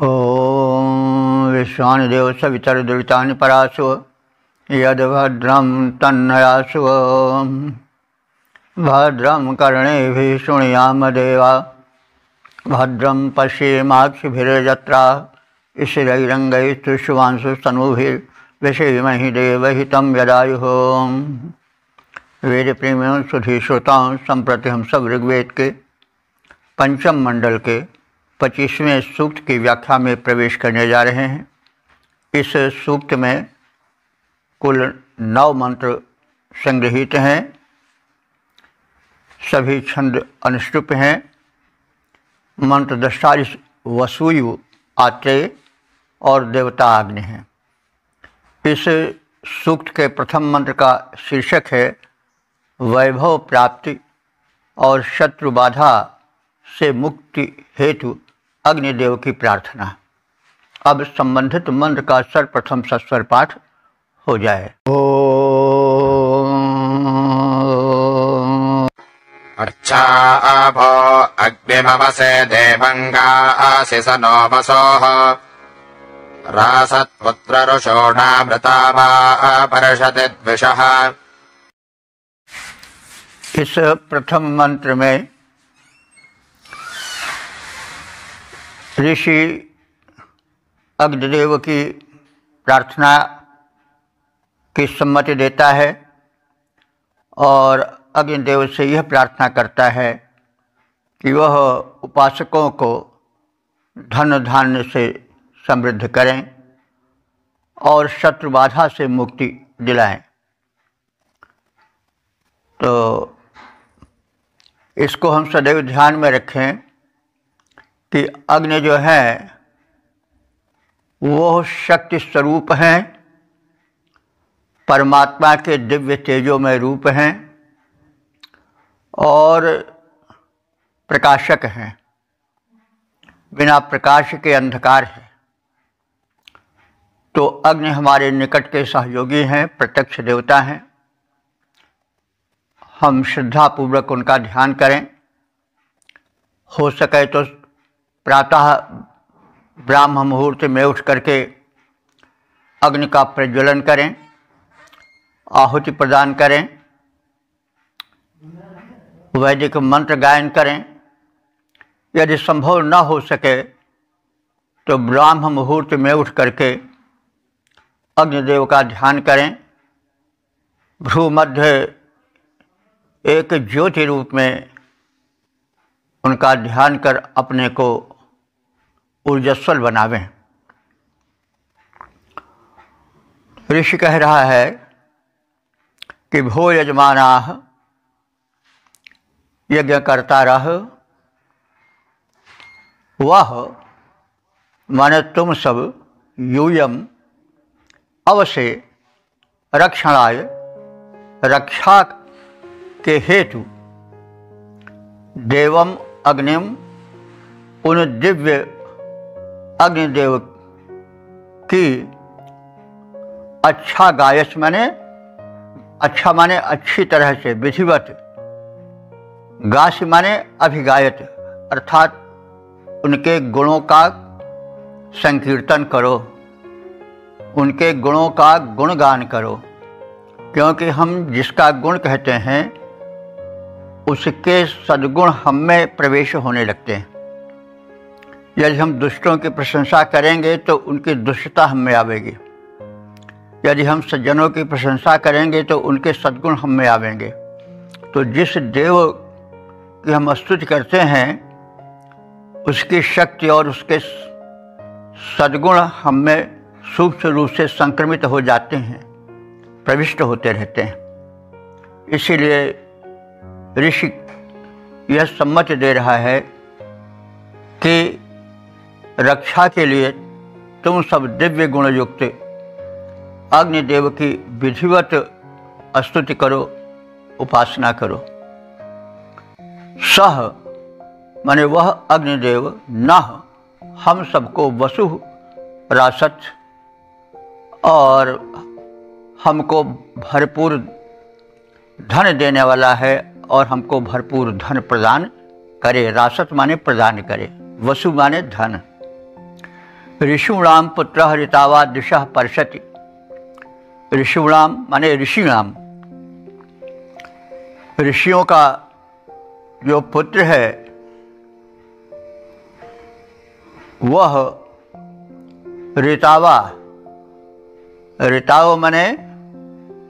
ॐ विश्वानिदेव सवितर्दुरितानि परासु यद्भद्रं तन्नयासु भद्रं कर्णेभिः शृणुयाम देवा भद्रं पश्येमाक्षिभिर्यत्राः स्थिरैरङ्गैस्तुष्टुवांशुस्तनूभिर्विषेमहि देवहितं यदायुः। वेद प्रेमियों सुधी श्रोताओं, संप्रति हम सब ऋग्वेद के पंचम मंडल के 25वें सूक्त की व्याख्या में प्रवेश करने जा रहे हैं। इस सूक्त में कुल 9 मंत्र संग्रहित हैं। सभी छंद अनुष्टुप हैं। मंत्र दृष्टारिष वसुयु आत्रेय और देवता आग्नि हैं। इस सूक्त के प्रथम मंत्र का शीर्षक है वैभव प्राप्ति और शत्रु बाधा से मुक्ति हेतु अग्निदेव की प्रार्थना। अब संबंधित मंत्र का सर्वप्रथम सस्वर पाठ हो जाए। अर्चाभो अग्निमवसे देवङ्गासि स नो वसोः रासत्पुत्ररुषोणामृता वा पर्षति द्विषः। इस प्रथम मंत्र में ऋषि अग्निदेव की प्रार्थना की सम्मति देता है और अग्निदेव से यह प्रार्थना करता है कि वह उपासकों को धन धान्य से समृद्ध करें और शत्रु बाधा से मुक्ति दिलाएं। तो इसको हम सदैव ध्यान में रखें कि अग्नि जो है वो शक्ति स्वरूप हैं, परमात्मा के दिव्य तेजोमय रूप हैं और प्रकाशक हैं। बिना प्रकाश के अंधकार है। तो अग्नि हमारे निकट के सहयोगी हैं, प्रत्यक्ष देवता हैं। हम श्रद्धापूर्वक उनका ध्यान करें। हो सके तो प्रातः ब्राह्म मुहूर्त में उठ करके अग्नि का प्रज्वलन करें, आहुति प्रदान करें, वैदिक मंत्र गायन करें। यदि संभव न हो सके तो ब्राह्म मुहूर्त में उठ करके अग्निदेव का ध्यान करें। भ्रू मध्य एक ज्योति रूप में उनका ध्यान कर अपने को ऊर्जस्वल बनावें। ऋषि कह रहा है कि भो यजमानाः यज्ञकर्तारः, वह माने तुम सब यूयम अवश्य रक्षणाय रक्षा के हेतु देवम अग्निम उन दिव्य अग्निदेव की अच्छा गायस माने अच्छा माने अच्छी तरह से, विधिवत, गास माने अभिगायत अर्थात उनके गुणों का संकीर्तन करो, उनके गुणों का गुणगान करो। क्योंकि हम जिसका गुण कहते हैं उसके सद्गुण हम में प्रवेश होने लगते हैं। यदि हम दुष्टों की प्रशंसा करेंगे तो उनकी दुष्टता हम में आवेगी। यदि हम सज्जनों की प्रशंसा करेंगे तो उनके सद्गुण हम में आवेंगे। तो जिस देव की हम स्तुति करते हैं उसकी शक्ति और उसके सद्गुण हम में सूक्ष्म रूप से संक्रमित हो जाते हैं, प्रविष्ट होते रहते हैं। इसीलिए ऋषि यह सम्मति दे रहा है कि रक्षा के लिए तुम सब दिव्य गुण युक्त अग्निदेव की विधिवत स्तुति करो, उपासना करो। सह माने वह अग्निदेव नः हम सबको वसु रासत और हमको भरपूर धन देने वाला है और हमको भरपूर धन प्रदान करे। रासत माने प्रदान करे, वसु माने धन। ऋषूणाम पुत्र ऋतावा दिशा परशति। ऋषूणाम माने ऋषिणाम, ऋषियों का जो पुत्र है वह ऋतावा, ऋताव माने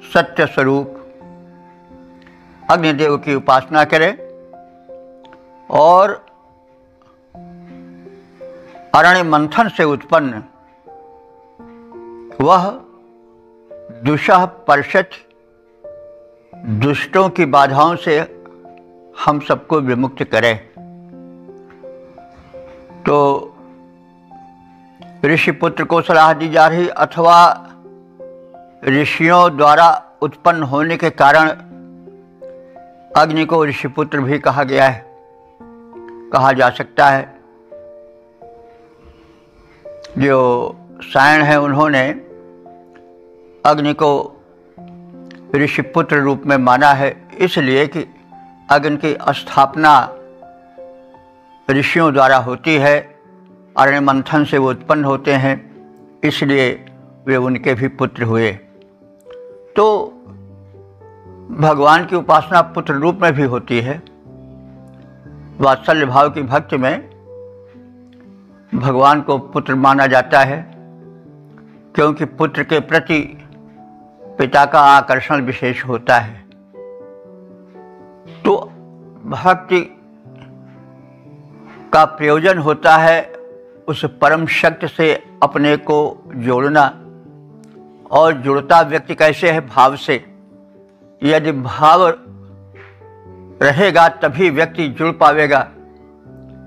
सत्य स्वरूप, अग्निदेव की उपासना करे और अरण्य मंथन से उत्पन्न वह दुष्टः परशत, दुष्टों की बाधाओं से हम सबको विमुक्त करे। तो ऋषि पुत्र को सलाह दी जा रही, अथवा ऋषियों द्वारा उत्पन्न होने के कारण अग्नि को ऋषिपुत्र भी कहा गया है, कहा जा सकता है। जो सायण है उन्होंने अग्नि को ऋषिपुत्र रूप में माना है, इसलिए कि अग्नि की स्थापना ऋषियों द्वारा होती है, अरण्य मंथन से वो उत्पन्न होते हैं, इसलिए वे उनके भी पुत्र हुए। तो भगवान की उपासना पुत्र रूप में भी होती है। वात्सल्य भाव की भक्ति में भगवान को पुत्र माना जाता है, क्योंकि पुत्र के प्रति पिता का आकर्षण विशेष होता है। तो भक्ति का प्रयोजन होता है उस परम शक्ति से अपने को जोड़ना, और जुड़ता व्यक्ति कैसे है? भाव से। यदि भाव रहेगा तभी व्यक्ति जुड़ पावेगा।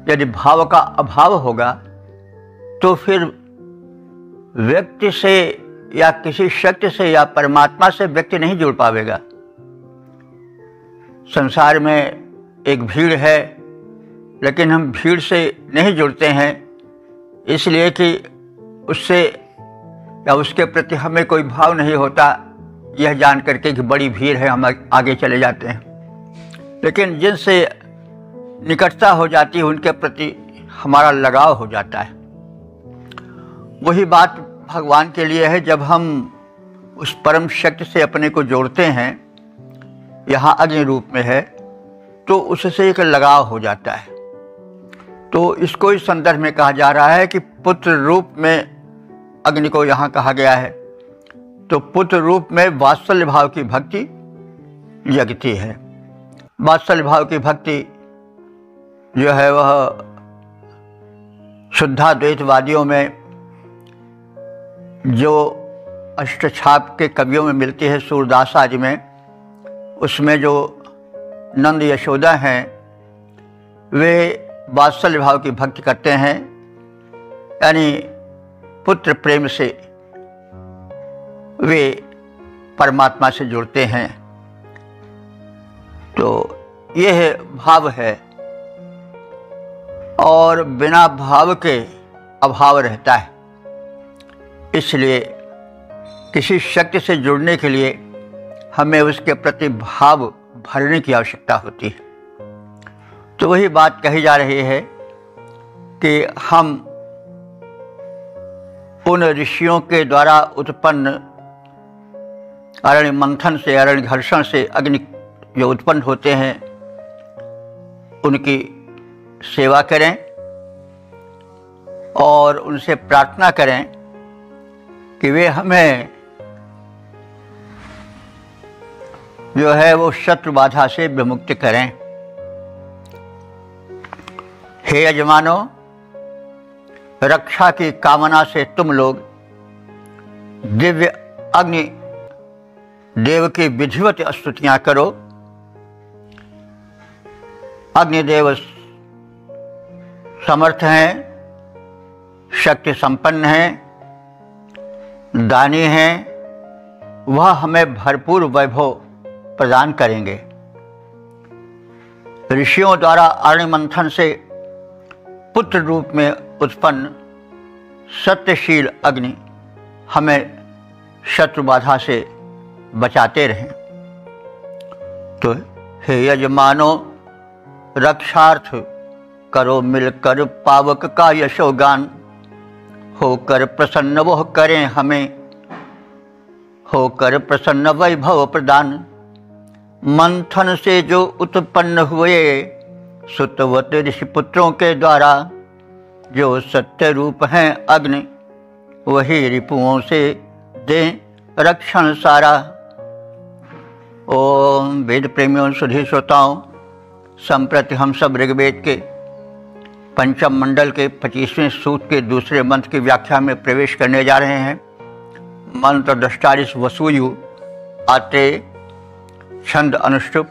यदि भाव का अभाव होगा तो फिर व्यक्ति से या किसी शक्ति से या परमात्मा से व्यक्ति नहीं जुड़ पावेगा। संसार में एक भीड़ है, लेकिन हम भीड़ से नहीं जुड़ते हैं, इसलिए कि उससे या उसके प्रति हमें कोई भाव नहीं होता, यह जान करके कि बड़ी भीड़ है हम आगे चले जाते हैं। लेकिन जिनसे निकटता हो जाती है उनके प्रति हमारा लगाव हो जाता है। वही बात भगवान के लिए है। जब हम उस परम शक्ति से अपने को जोड़ते हैं, यहाँ अग्नि रूप में है, तो उससे एक लगाव हो जाता है। तो इसको इस संदर्भ में कहा जा रहा है कि पुत्र रूप में अग्नि को यहाँ कहा गया है। तो पुत्र रूप में वात्सल्य भाव की भक्ति जगती है। वात्सल्य भाव की भक्ति जो है वह शुद्धाद्वैतवादियों में जो अष्टछाप के कवियों में मिलती है, सूरदास आदि में, उसमें जो नंद यशोदा हैं वे वात्सल्य भाव की भक्ति करते हैं, यानी पुत्र प्रेम से वे परमात्मा से जुड़ते हैं। तो यह भाव है, और बिना भाव के अभाव रहता है। इसलिए किसी शक्ति से जुड़ने के लिए हमें उसके प्रति भाव भरने की आवश्यकता होती है। तो वही बात कही जा रही है कि हम उन ऋषियों के द्वारा उत्पन्न अरण्य मंथन से, अरण्य घर्षण से अग्नि जो उत्पन्न होते हैं, उनकी सेवा करें और उनसे प्रार्थना करें कि वे हमें जो है वो शत्रु बाधा से विमुक्त करें। हे यजमानो, रक्षा की कामना से तुम लोग दिव्य अग्नि देव की विधिवत स्तुतियां करो। अग्निदेव समर्थ हैं, शक्ति संपन्न हैं, दानी हैं, वह हमें भरपूर वैभव प्रदान करेंगे। ऋषियों द्वारा अरण्य मंथन से पुत्र रूप में उत्पन्न सत्यशील अग्नि हमें शत्रु बाधा से बचाते रहें। तो हे यजमानो, रक्षार्थ करो मिलकर पावक का यशोगान, होकर प्रसन्न वह करें हमें, होकर प्रसन्न वैभव प्रदान। मंथन से जो उत्पन्न हुए सुतवत ऋषिपुत्रों के द्वारा, जो सत्य रूप हैं अग्नि वही रिपुओं से दें रक्षण सारा। ओम वेद प्रेमियों सुधी श्रोताओं, संप्रति हम सब ऋग्वेद के पंचम मंडल के 25वें सूक्त के दूसरे मंत्र की व्याख्या में प्रवेश करने जा रहे हैं। मंत्र दृष्टारिस वसूयु आते, छंद अनुष्टुप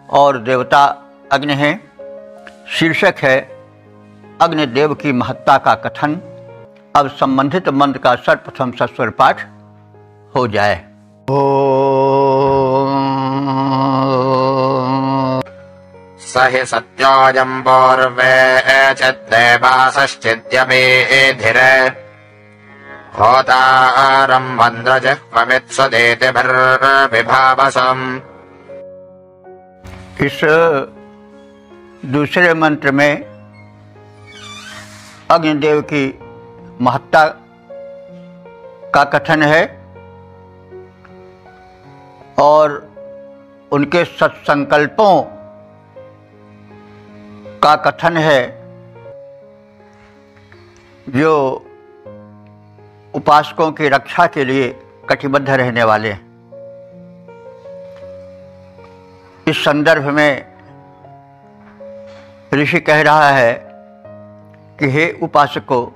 और देवता अग्नि है। शीर्षक है अग्निदेव की महत्ता का कथन। अब संबंधित मंत्र का सर्वप्रथम सस्वर पाठ हो जाए। सहि सत्योऽयं पूर्वे चिद्देवासश्चिद्यमेधिरे होतारं मन्द्रजिह्वमित्सुदेतिभिर्विभावसम्। इस दूसरे मंत्र में अग्निदेव की महत्ता का कथन है और उनके सत्संकल्पों का कथन है, जो उपासकों की रक्षा के लिए कटिबद्ध रहने वाले हैं। इस संदर्भ में ऋषि कह रहा है कि हे उपासकों,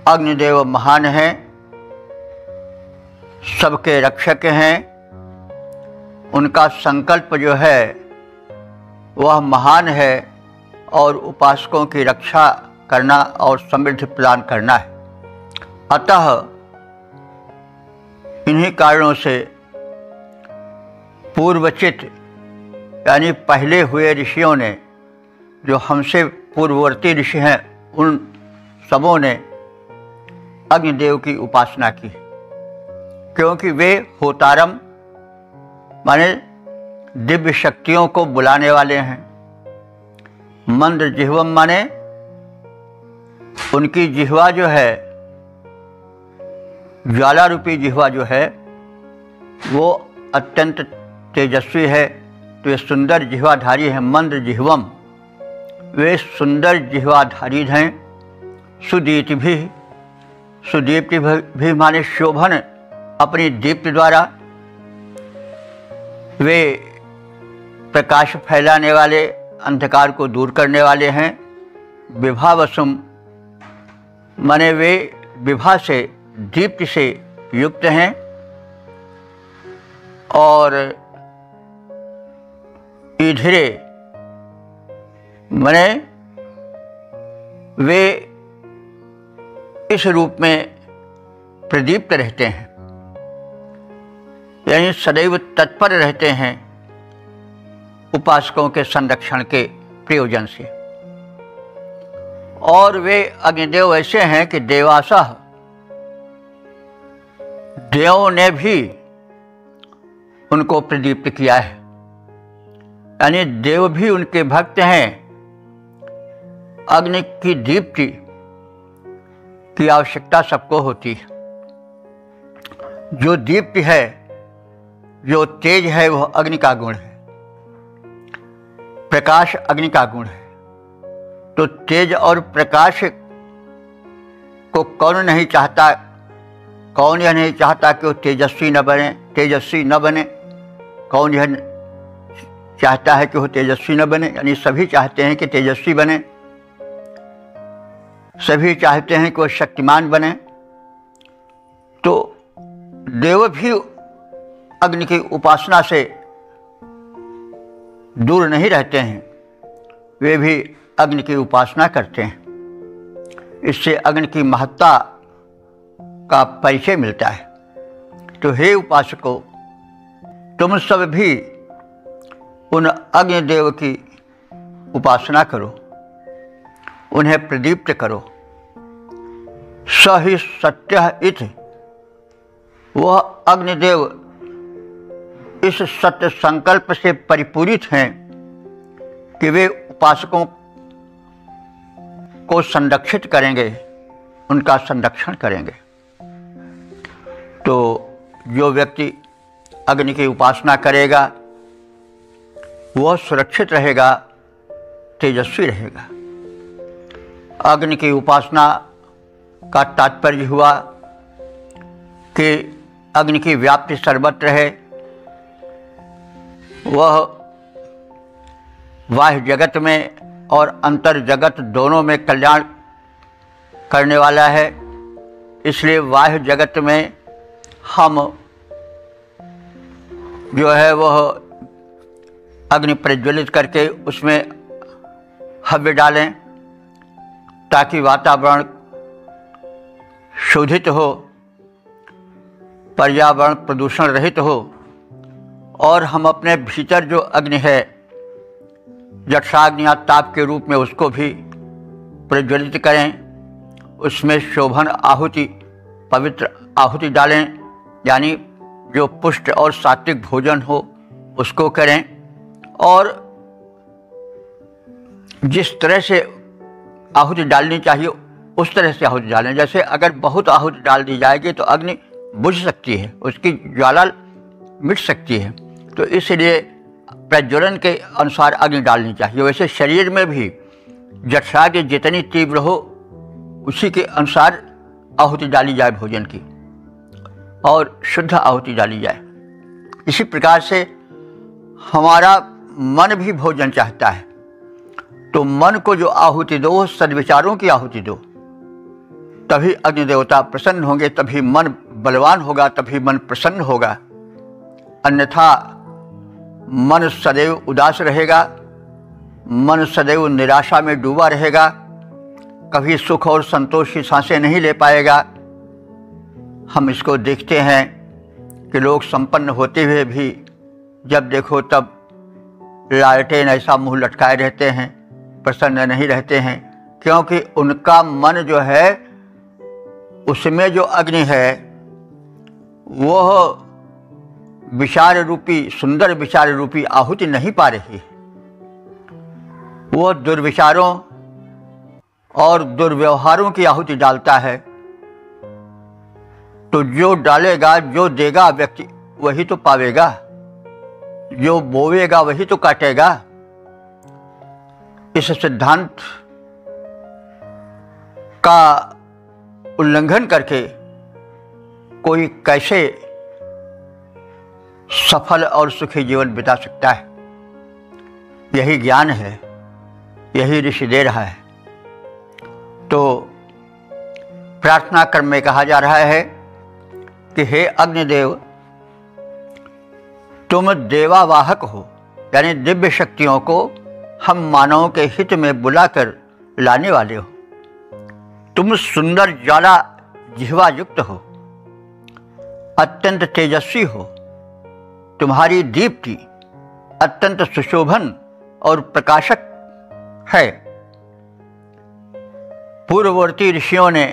अग्निदेव महान हैं, सबके रक्षक हैं। उनका संकल्प जो है वह महान है और उपासकों की रक्षा करना और समृद्धि प्रदान करना है। अतः इन्हीं कारणों से पूर्वचित यानी पहले हुए ऋषियों ने, जो हमसे पूर्ववर्ती ऋषि हैं, उन सबों ने अग्निदेव की उपासना की, क्योंकि वे होतारम माने दिव्य शक्तियों को बुलाने वाले हैं। मंद्र जिह्वम माने उनकी जिह्वा जो है, ज्वाला रूपी जिह्वा जो है, वो अत्यंत तेजस्वी है। तो ये सुंदर जिह्वाधारी है। मंद्र जिह्वम, वे सुंदर जिह्वाधारी हैं। सुदीप्ति भी, सुदीप्ति भी माने शोभन, अपनी दीप्ति द्वारा वे प्रकाश फैलाने वाले, अंधकार को दूर करने वाले हैं। विभावसुम माने वे विभा से, दीप्ति से युक्त हैं। और ईधिरे माने वे इस रूप में प्रदीप्त रहते हैं, यानी सदैव तत्पर रहते हैं उपासकों के संरक्षण के प्रयोजन से। और वे अग्निदेव ऐसे हैं कि देवासः, देवों ने भी उनको प्रदीप्त किया है, यानी देव भी उनके भक्त हैं। अग्नि की दीप्ति की आवश्यकता सबको होती है। जो दीप्ति है, जो तेज है, वह अग्नि का गुण है। प्रकाश अग्नि का गुण है। तो तेज और प्रकाश को कौन नहीं चाहता, कौन यह नहीं चाहता कि वो तेजस्वी न बने, तेजस्वी न बने? कौन यह चाहता है कि वो तेजस्वी न बने? यानी सभी चाहते हैं कि तेजस्वी बने, सभी चाहते हैं कि वो शक्तिमान बने। तो देव भी अग्नि की उपासना से दूर नहीं रहते हैं, वे भी अग्नि की उपासना करते हैं। इससे अग्नि की महत्ता का परिचय मिलता है। तो हे उपासकों, तुम सब भी उन अग्निदेव की उपासना करो, उन्हें प्रदीप्त करो। स ही सत्य इति, वह अग्निदेव इस सत्य संकल्प से परिपूरित हैं कि वे उपासकों को संरक्षित करेंगे, उनका संरक्षण करेंगे। तो जो व्यक्ति अग्नि की उपासना करेगा वह सुरक्षित रहेगा, तेजस्वी रहेगा। अग्नि की उपासना का तात्पर्य हुआ कि अग्नि की व्याप्ति सर्वत्र है, वह बाह्य जगत में और अंतर जगत दोनों में कल्याण करने वाला है। इसलिए बाह्य जगत में हम जो है वह अग्नि प्रज्वलित करके उसमें हव्य डालें ताकि वातावरण शोधित हो, पर्यावरण प्रदूषण रहित हो, और हम अपने भीतर जो अग्नि है जठराग्नि या ताप के रूप में उसको भी प्रज्वलित करें, उसमें शोभन आहुति, पवित्र आहुति डालें, यानी जो पुष्ट और सात्विक भोजन हो उसको करें। और जिस तरह से आहुति डालनी चाहिए उस तरह से आहुति डालें। जैसे अगर बहुत आहुति डाल दी जाएगी तो अग्नि बुझ सकती है, उसकी ज्वाला मिट सकती है, तो इसलिए प्रज्वलन के अनुसार अग्नि डालनी चाहिए। वैसे शरीर में भी जठराग्नि जितनी तीव्र हो उसी के अनुसार आहुति डाली जाए भोजन की, और शुद्ध आहुति डाली जाए। इसी प्रकार से हमारा मन भी भोजन चाहता है, तो मन को जो आहुति दो, सद्विचारों की आहुति दो, तभी अग्नि देवता प्रसन्न होंगे, तभी मन बलवान होगा, तभी मन प्रसन्न होगा। अन्यथा मन सदैव उदास रहेगा, मन सदैव निराशा में डूबा रहेगा, कभी सुख और संतोष की सांसें नहीं ले पाएगा। हम इसको देखते हैं कि लोग संपन्न होते हुए भी जब देखो तब लालटेन ऐसा मुंह लटकाए रहते हैं, प्रसन्न नहीं रहते हैं, क्योंकि उनका मन जो है उसमें जो अग्नि है वह विचार रूपी, सुंदर विचार रूपी आहुति नहीं पा रही है। वह दुर्विचारों और दुर्व्यवहारों की आहुति डालता है। तो जो डालेगा, जो देगा व्यक्ति वही तो पावेगा, जो बोवेगा वही तो काटेगा। इस सिद्धांत का उल्लंघन करके कोई कैसे सफल और सुखी जीवन बिता सकता है? यही ज्ञान है, यही ऋषि दे रहा है। तो प्रार्थना क्रम में कहा जा रहा है कि हे अग्निदेव, तुम देवावाहक हो, यानी दिव्य शक्तियों को हम मानवों के हित में बुलाकर लाने वाले हो। तुम सुंदर ज्वाला जिह्वा युक्त हो, अत्यंत तेजस्वी हो, तुम्हारी दीप्ति अत्यंत सुशोभन और प्रकाशक है। पूर्ववर्ती ऋषियों ने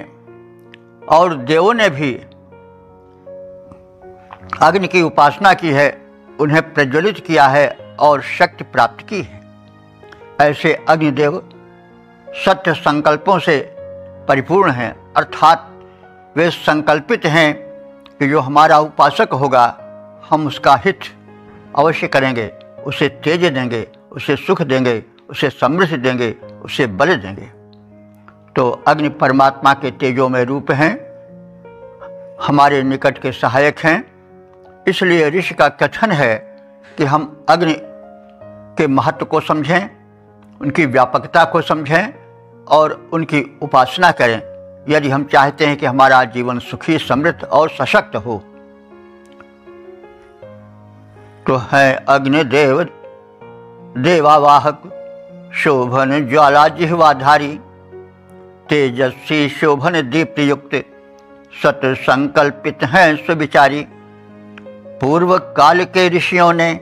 और देवों ने भी अग्नि की उपासना की है, उन्हें प्रज्वलित किया है और शक्ति प्राप्त की है। ऐसे अग्निदेव सत्य संकल्पों से परिपूर्ण हैं, अर्थात वे संकल्पित हैं कि जो हमारा उपासक होगा हम उसका हित अवश्य करेंगे, उसे तेज देंगे, उसे सुख देंगे, उसे समृद्धि देंगे, उसे बल देंगे। तो अग्नि परमात्मा के तेजोमय रूप हैं, हमारे निकट के सहायक हैं। इसलिए ऋषि का कथन है कि हम अग्नि के महत्व को समझें, उनकी व्यापकता को समझें और उनकी उपासना करें, यदि हम चाहते हैं कि हमारा जीवन सुखी, समृद्ध और सशक्त हो। तो है अग्निदेव देवावाहक, शोभन ज्वाला जिह्वाधारी, तेजस्वी शोभन दीप्ति युक्त, सत संकल्पित हैं सुविचारी। पूर्व काल के ऋषियों ने,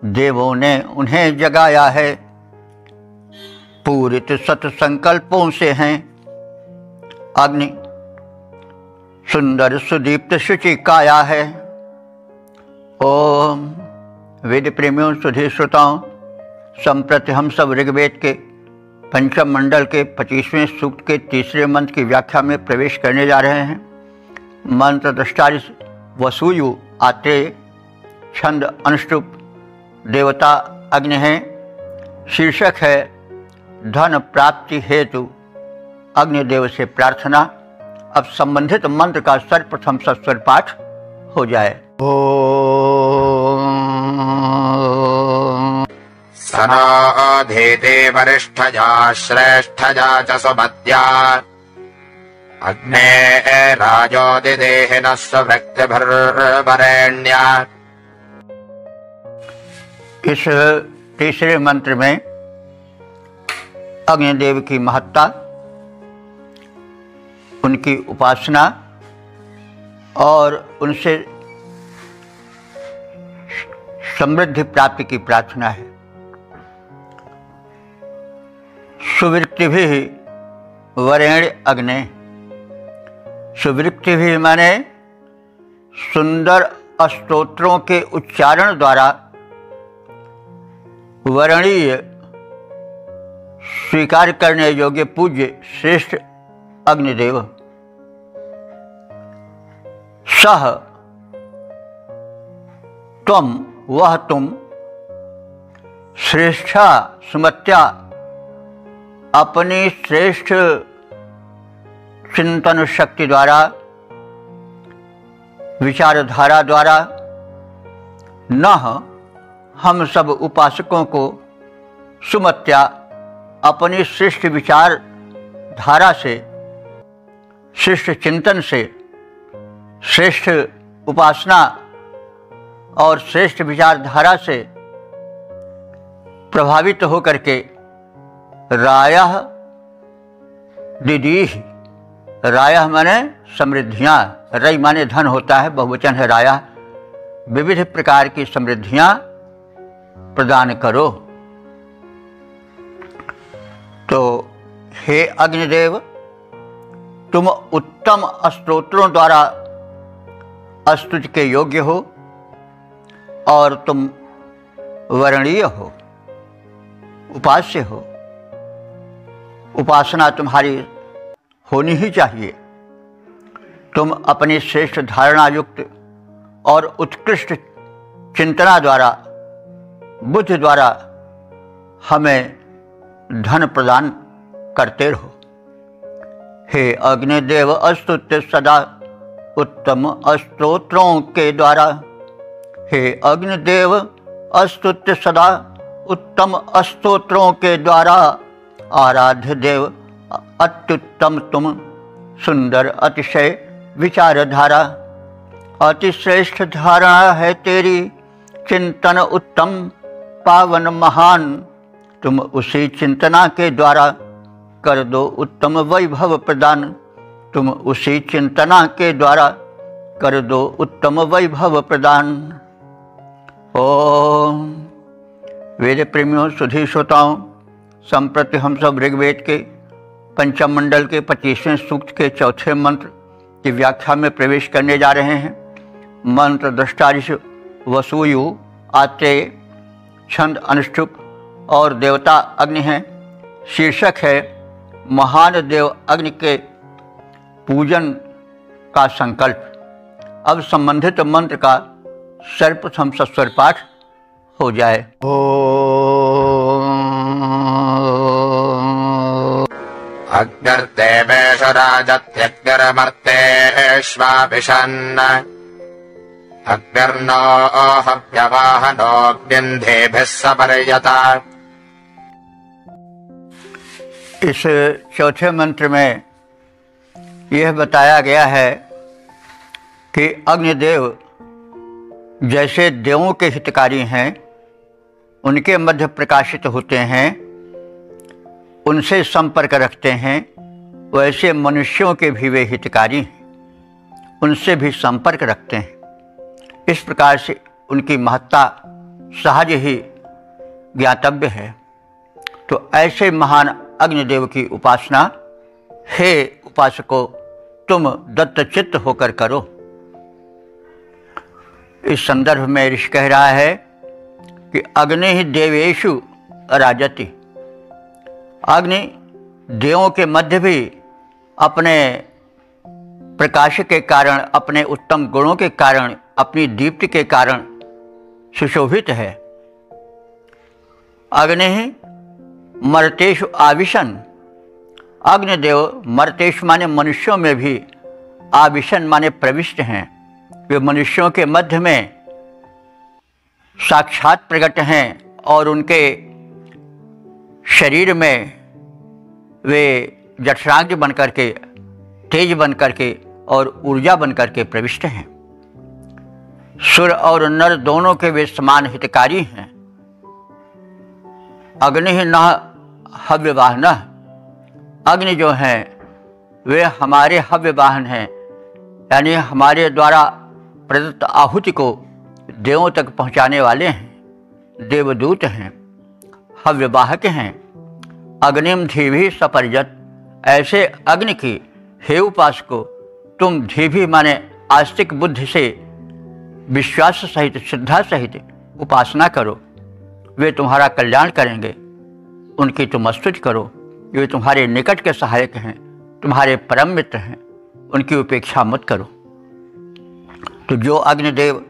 देवों ने उन्हें जगाया है, पूरित सत संकल्पों से हैं। अग्नि सुंदर सुदीप्त शुचि काया है। ओम वेद प्रेमियों, सुधी श्रोताओं, संप्रति हम सब ऋग्वेद के पंचम मंडल के 25वें सूक्त के तीसरे मंत्र की व्याख्या में प्रवेश करने जा रहे हैं। मंत्र दृष्टारि वसूयु आत्रेय, छंद अनुष्टुप, देवता अग्नि है, शीर्षक है धन प्राप्ति हेतु अग्निदेव से प्रार्थना। अब संबंधित मंत्र का सर्वप्रथम सस्वर पाठ हो जाए। सनो धीते वरिष्ठजा श्रेष्ठजा च सुमत्या अग्ने राजोदिदेहिनः स्वभृक्तिभिर्वरेण्या। इस तीसरे मंत्र में अग्निदेव की महत्ता, उनकी उपासना और उनसे समृद्धि प्राप्ति की प्रार्थना है। सुवृत्ति भी वरेण्य अग्नि, सुवृत्ति भी माने सुंदर स्तोत्रों के उच्चारण द्वारा वर्णीय स्वीकार करने योग्य पूज्य श्रेष्ठ अग्निदेव। सह त्वम, वह तुम, श्रेष्ठा सुमत्या, अपनी श्रेष्ठ चिंतन शक्ति द्वारा, विचारधारा द्वारा, न हम सब उपासकों को सुमत्या अपनी श्रेष्ठ विचार धारा से, श्रेष्ठ चिंतन से, श्रेष्ठ उपासना और श्रेष्ठ विचारधारा से प्रभावित होकर के रायः दिदीः, रायः माने समृद्धियाँ, रई माने धन होता है, बहुवचन है रायः, विविध प्रकार की समृद्धियाँ प्रदान करो। तो हे अग्निदेव, तुम उत्तम स्तोत्रों द्वारा स्तुति के योग्य हो और तुम वर्णीय हो, उपास्य हो। उपासना तुम्हारी होनी ही चाहिए। तुम अपनी श्रेष्ठ धारणा युक्त और उत्कृष्ट चिंतना द्वारा, बुद्धि द्वारा हमें धन प्रदान करते रहो। हे अग्निदेव, स्तुत्य सदा उत्तम स्तोत्रों के द्वारा। हे अग्निदेव, स्तुत्य सदा उत्तम स्तोत्रों के द्वारा। आराध्य देव, अत्युत्तम तुम, सुंदर अतिशय विचारधारा। अतिश्रेष्ठ धारणा है तेरी, चिंतन उत्तम पावन महान। तुम उसी चिंतना के द्वारा कर दो उत्तम वैभव प्रदान। तुम उसी चिंतना के द्वारा कर दो उत्तम वैभव प्रदान। ओम। वेद प्रेमियों, सुधी श्रोताओं, संप्रति हम सब ऋग्वेद के पंचम मंडल के 25वें सूक्त के चौथे मंत्र की व्याख्या में प्रवेश करने जा रहे हैं। मंत्र दृष्टारिष वसूयु आत्रेय, छंद अनुष्टुप और देवता अग्नि है। शीर्षक है महान देव अग्नि के पूजन का संकल्प। अब संबंधित मंत्र का सर्वप्रथम सस्वर पाठ हो जाए। अग्निर्देवेश राजत्यग्निर्मर्तेष्वाभिषन् अग्निर्नो हव्यवाहनोऽग्निन्धेभिः सपर्यता। इस चौथे मंत्र में यह बताया गया है कि अग्निदेव जैसे देवों के हितकारी हैं, उनके मध्य प्रकाशित होते हैं, उनसे संपर्क रखते हैं, वैसे मनुष्यों के भी वे हितकारी हैं, उनसे भी संपर्क रखते हैं। इस प्रकार से उनकी महत्ता सहज ही ज्ञातव्य है। तो ऐसे महान अग्निदेव की उपासना हे उपासकों तुम दत्तचित्त होकर करो। इस संदर्भ में ऋषि कह रहा है कि अग्नि ही देवेषु राजति, अग्नि देवों के मध्य भी अपने प्रकाश के कारण, अपने उत्तम गुणों के कारण, अपनी दीप्ति के कारण सुशोभित है। अग्नि मर्तेषु आविशन, अग्निदेव मर्तेषु माने मनुष्यों में भी, आविशन माने प्रविष्ट हैं। वे मनुष्यों के मध्य में साक्षात प्रकट हैं और उनके शरीर में वे जठराग्नि बन करके, तेज बन करके और ऊर्जा बन करके प्रविष्ट हैं। सुर और नर दोनों के वे समान हितकारी हैं। अग्नि न हव्यवाहन, अग्नि जो हैं वे हमारे हव्यवाहन हैं, यानी हमारे द्वारा प्रदत्त आहुति को देवों तक पहुंचाने वाले हैं, देवदूत हैं, हव्यवाहक हैं। अग्निम धीभि सपरिजत, ऐसे अग्नि की हे उपासको तुम धीभि माने आस्तिक बुद्धि से, विश्वास सहित, श्रद्धा सहित उपासना करो। वे तुम्हारा कल्याण करेंगे, उनकी तुम स्तुति करो। वे तुम्हारे निकट के सहायक हैं, तुम्हारे परम मित्र हैं, उनकी उपेक्षा मत करो। तो जो अग्निदेव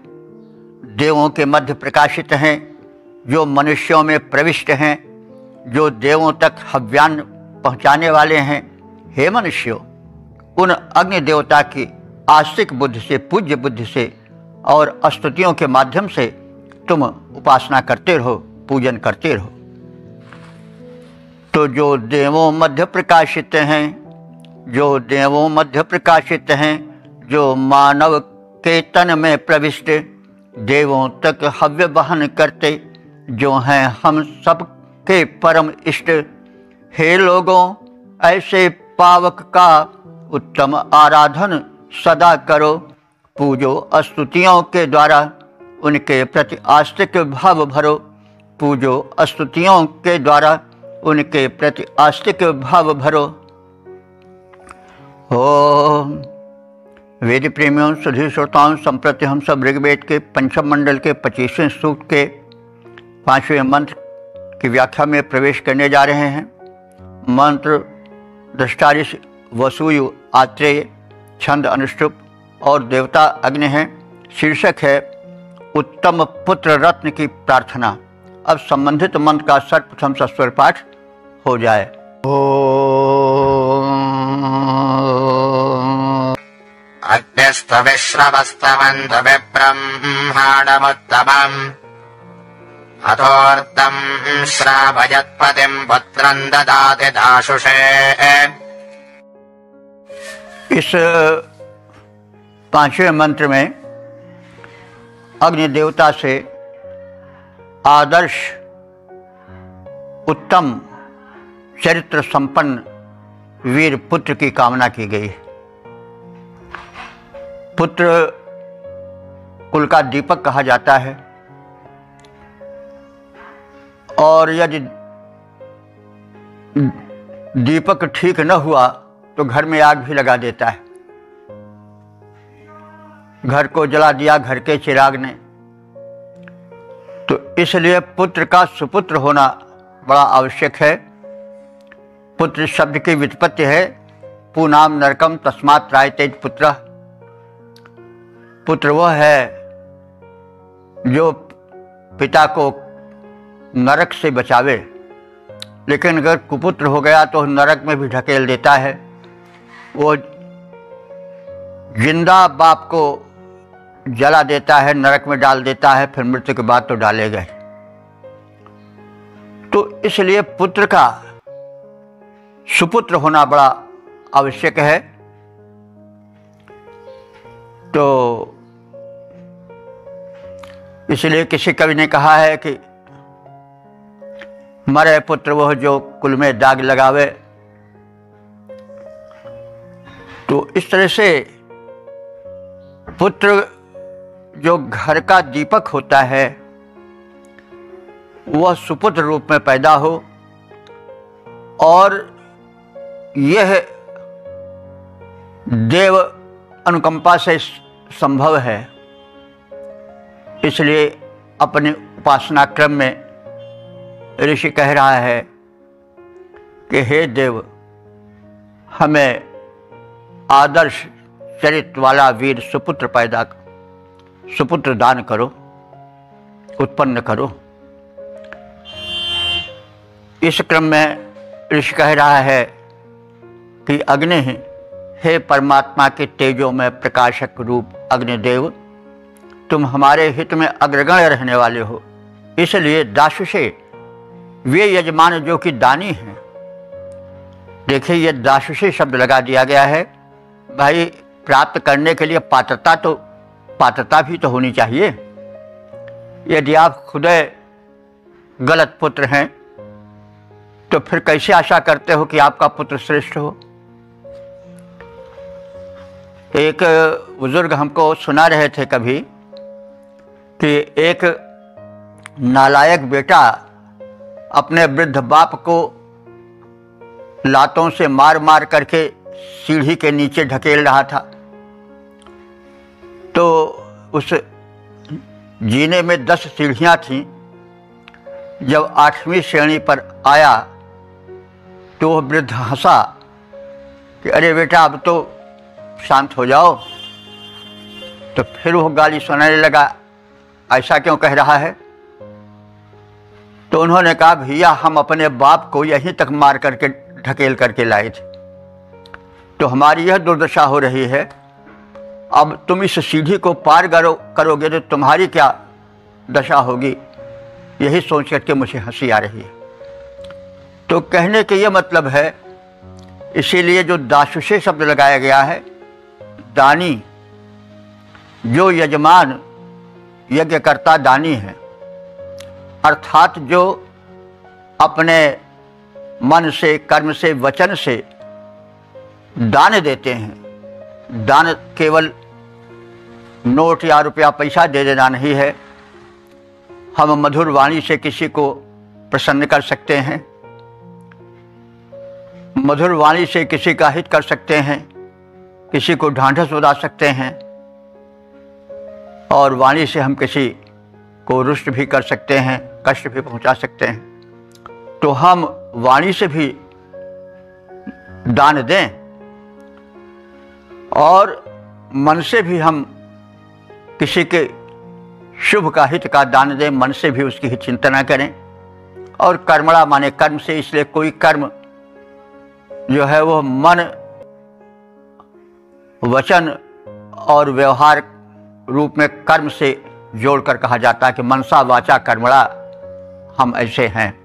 देवों के मध्य प्रकाशित हैं, जो मनुष्यों में प्रविष्ट हैं, जो देवों तक हव्यान्न पहुंचाने वाले हैं, हे मनुष्यों, उन अग्नि देवता की आस्तिक बुद्धि से, पूज्य बुद्धि से और स्तुतियों के माध्यम से तुम उपासना करते रहो, पूजन करते रहो। तो जो देवों मध्य प्रकाशित हैं, जो देवों मध्य प्रकाशित हैं, जो मानव के तन में प्रविष्ट, देवों तक हव्य वहन करते, जो हैं हम सब के परम इष्ट। हे लोगों, ऐसे पावक का उत्तम आराधन सदा करो, पूजो स्तुतियों के द्वारा उनके प्रति आस्तिक भाव भरो, पूजो स्तुतियों के द्वारा उनके प्रति आस्तिक भाव भरो। ओम वेद प्रेमियों, सुधी श्रोताओं, संप्रति हम सब ऋग्वेद के पंचम मंडल के 25वें सूक्त के 5वें मंत्र की व्याख्या में प्रवेश करने जा रहे हैं। मंत्र दृष्टारिष वसुयु आत्रेय, छंद अनुष्टुप और देवता अग्नि है। शीर्षक है उत्तम पुत्र रत्न की प्रार्थना। अब संबंधित मंत्र का सर्वप्रथम सस्वर पाठ हो जाए। अग्निस्तविश्रवस्तमन्त विब्रह्माणमुत्तमम् अथोर्तम् श्रावयत्पतिम् पुत्रम् ददाति दाशुषे। इस 5वें मंत्र में अग्नि देवता से आदर्श, उत्तम चरित्र संपन्न वीर पुत्र की कामना की गई। पुत्र कुल का दीपक कहा जाता है और यदि दीपक ठीक न हुआ तो घर में आग भी लगा देता है। घर को जला दिया घर के चिराग ने। तो इसलिए पुत्र का सुपुत्र होना बड़ा आवश्यक है। पुत्र शब्द की व्युत्पत्ति है पूनाम नरकम तस्मात् त्रायतेज पुत्र। पुत्र वह है जो पिता को नरक से बचावे, लेकिन अगर कुपुत्र हो गया तो नरक में भी ढकेल देता है। वो जिंदा बाप को जला देता है, नरक में डाल देता है, फिर मृत्यु के बाद तो डालेगा। तो इसलिए पुत्र का सुपुत्र होना बड़ा आवश्यक है। तो इसलिए किसी कवि ने कहा है कि मरे पुत्र वह जो कुल में दाग लगावे। तो इस तरह से पुत्र जो घर का दीपक होता है वह सुपुत्र रूप में पैदा हो, और यह देव अनुकंपा से संभव है। इसलिए अपने उपासना क्रम में ऋषि कह रहा है कि हे देव, हमें आदर्श चरित्र वाला वीर सुपुत्र दान करो, उत्पन्न करो। इस क्रम में ऋषि कह रहा है कि अग्नि, हे परमात्मा के तेजों में प्रकाशक रूप अग्निदेव, तुम हमारे हित में अग्रगण्य रहने वाले हो, इसलिए दाशुषे, वे यजमान जो कि दानी हैं। देखिए, ये दाशुषे शब्द लगा दिया गया है। भाई, प्राप्त करने के लिए पात्रता भी तो होनी चाहिए। यदि आप खुद गलत पुत्र हैं तो फिर कैसे आशा करते हो कि आपका पुत्र श्रेष्ठ हो। एक बुजुर्ग हमको सुना रहे थे कभी कि एक नालायक बेटा अपने वृद्ध बाप को लातों से मार मार करके सीढ़ी के नीचे ढकेल रहा था। तो उस जीने में 10 सीढ़ियाँ थीं। जब 8वीं श्रेणी पर आया तो वह वृद्ध हंसा कि अरे बेटा, अब तो शांत हो जाओ। तो फिर वो गाली सुनाने लगा, ऐसा क्यों कह रहा है? तो उन्होंने कहा, भैया, हम अपने बाप को यहीं तक मार करके ढकेल करके लाए थे, तो हमारी यह दुर्दशा हो रही है। अब तुम इस सीढ़ी को पार करोगे तो तुम्हारी क्या दशा होगी, यही सोच करके मुझे हंसी आ रही है। तो कहने के ये मतलब है, इसीलिए जो दाशुषे शब्द लगाया गया है, दानी, जो यजमान यज्ञकर्ता दानी है, अर्थात जो अपने मन से, कर्म से, वचन से दान देते हैं। दान केवल नोट या रुपया पैसा दे देना नहीं है। हम मधुर वाणी से किसी को प्रसन्न कर सकते हैं, मधुर वाणी से किसी का हित कर सकते हैं, किसी को ढांढस बता सकते हैं, और वाणी से हम किसी को रुष्ट भी कर सकते हैं, कष्ट भी पहुंचा सकते हैं। तो हम वाणी से भी दान दें और मन से भी हम किसी के शुभ का, हित का दान दें, मन से भी उसकी हित चिंतना करें। और कर्मणा माने कर्म से, इसलिए कोई कर्म जो है वो मन, वचन और व्यवहार रूप में कर्म से जोड़कर कहा जाता है कि मनसा वाचा कर्मणा, हम ऐसे हैं।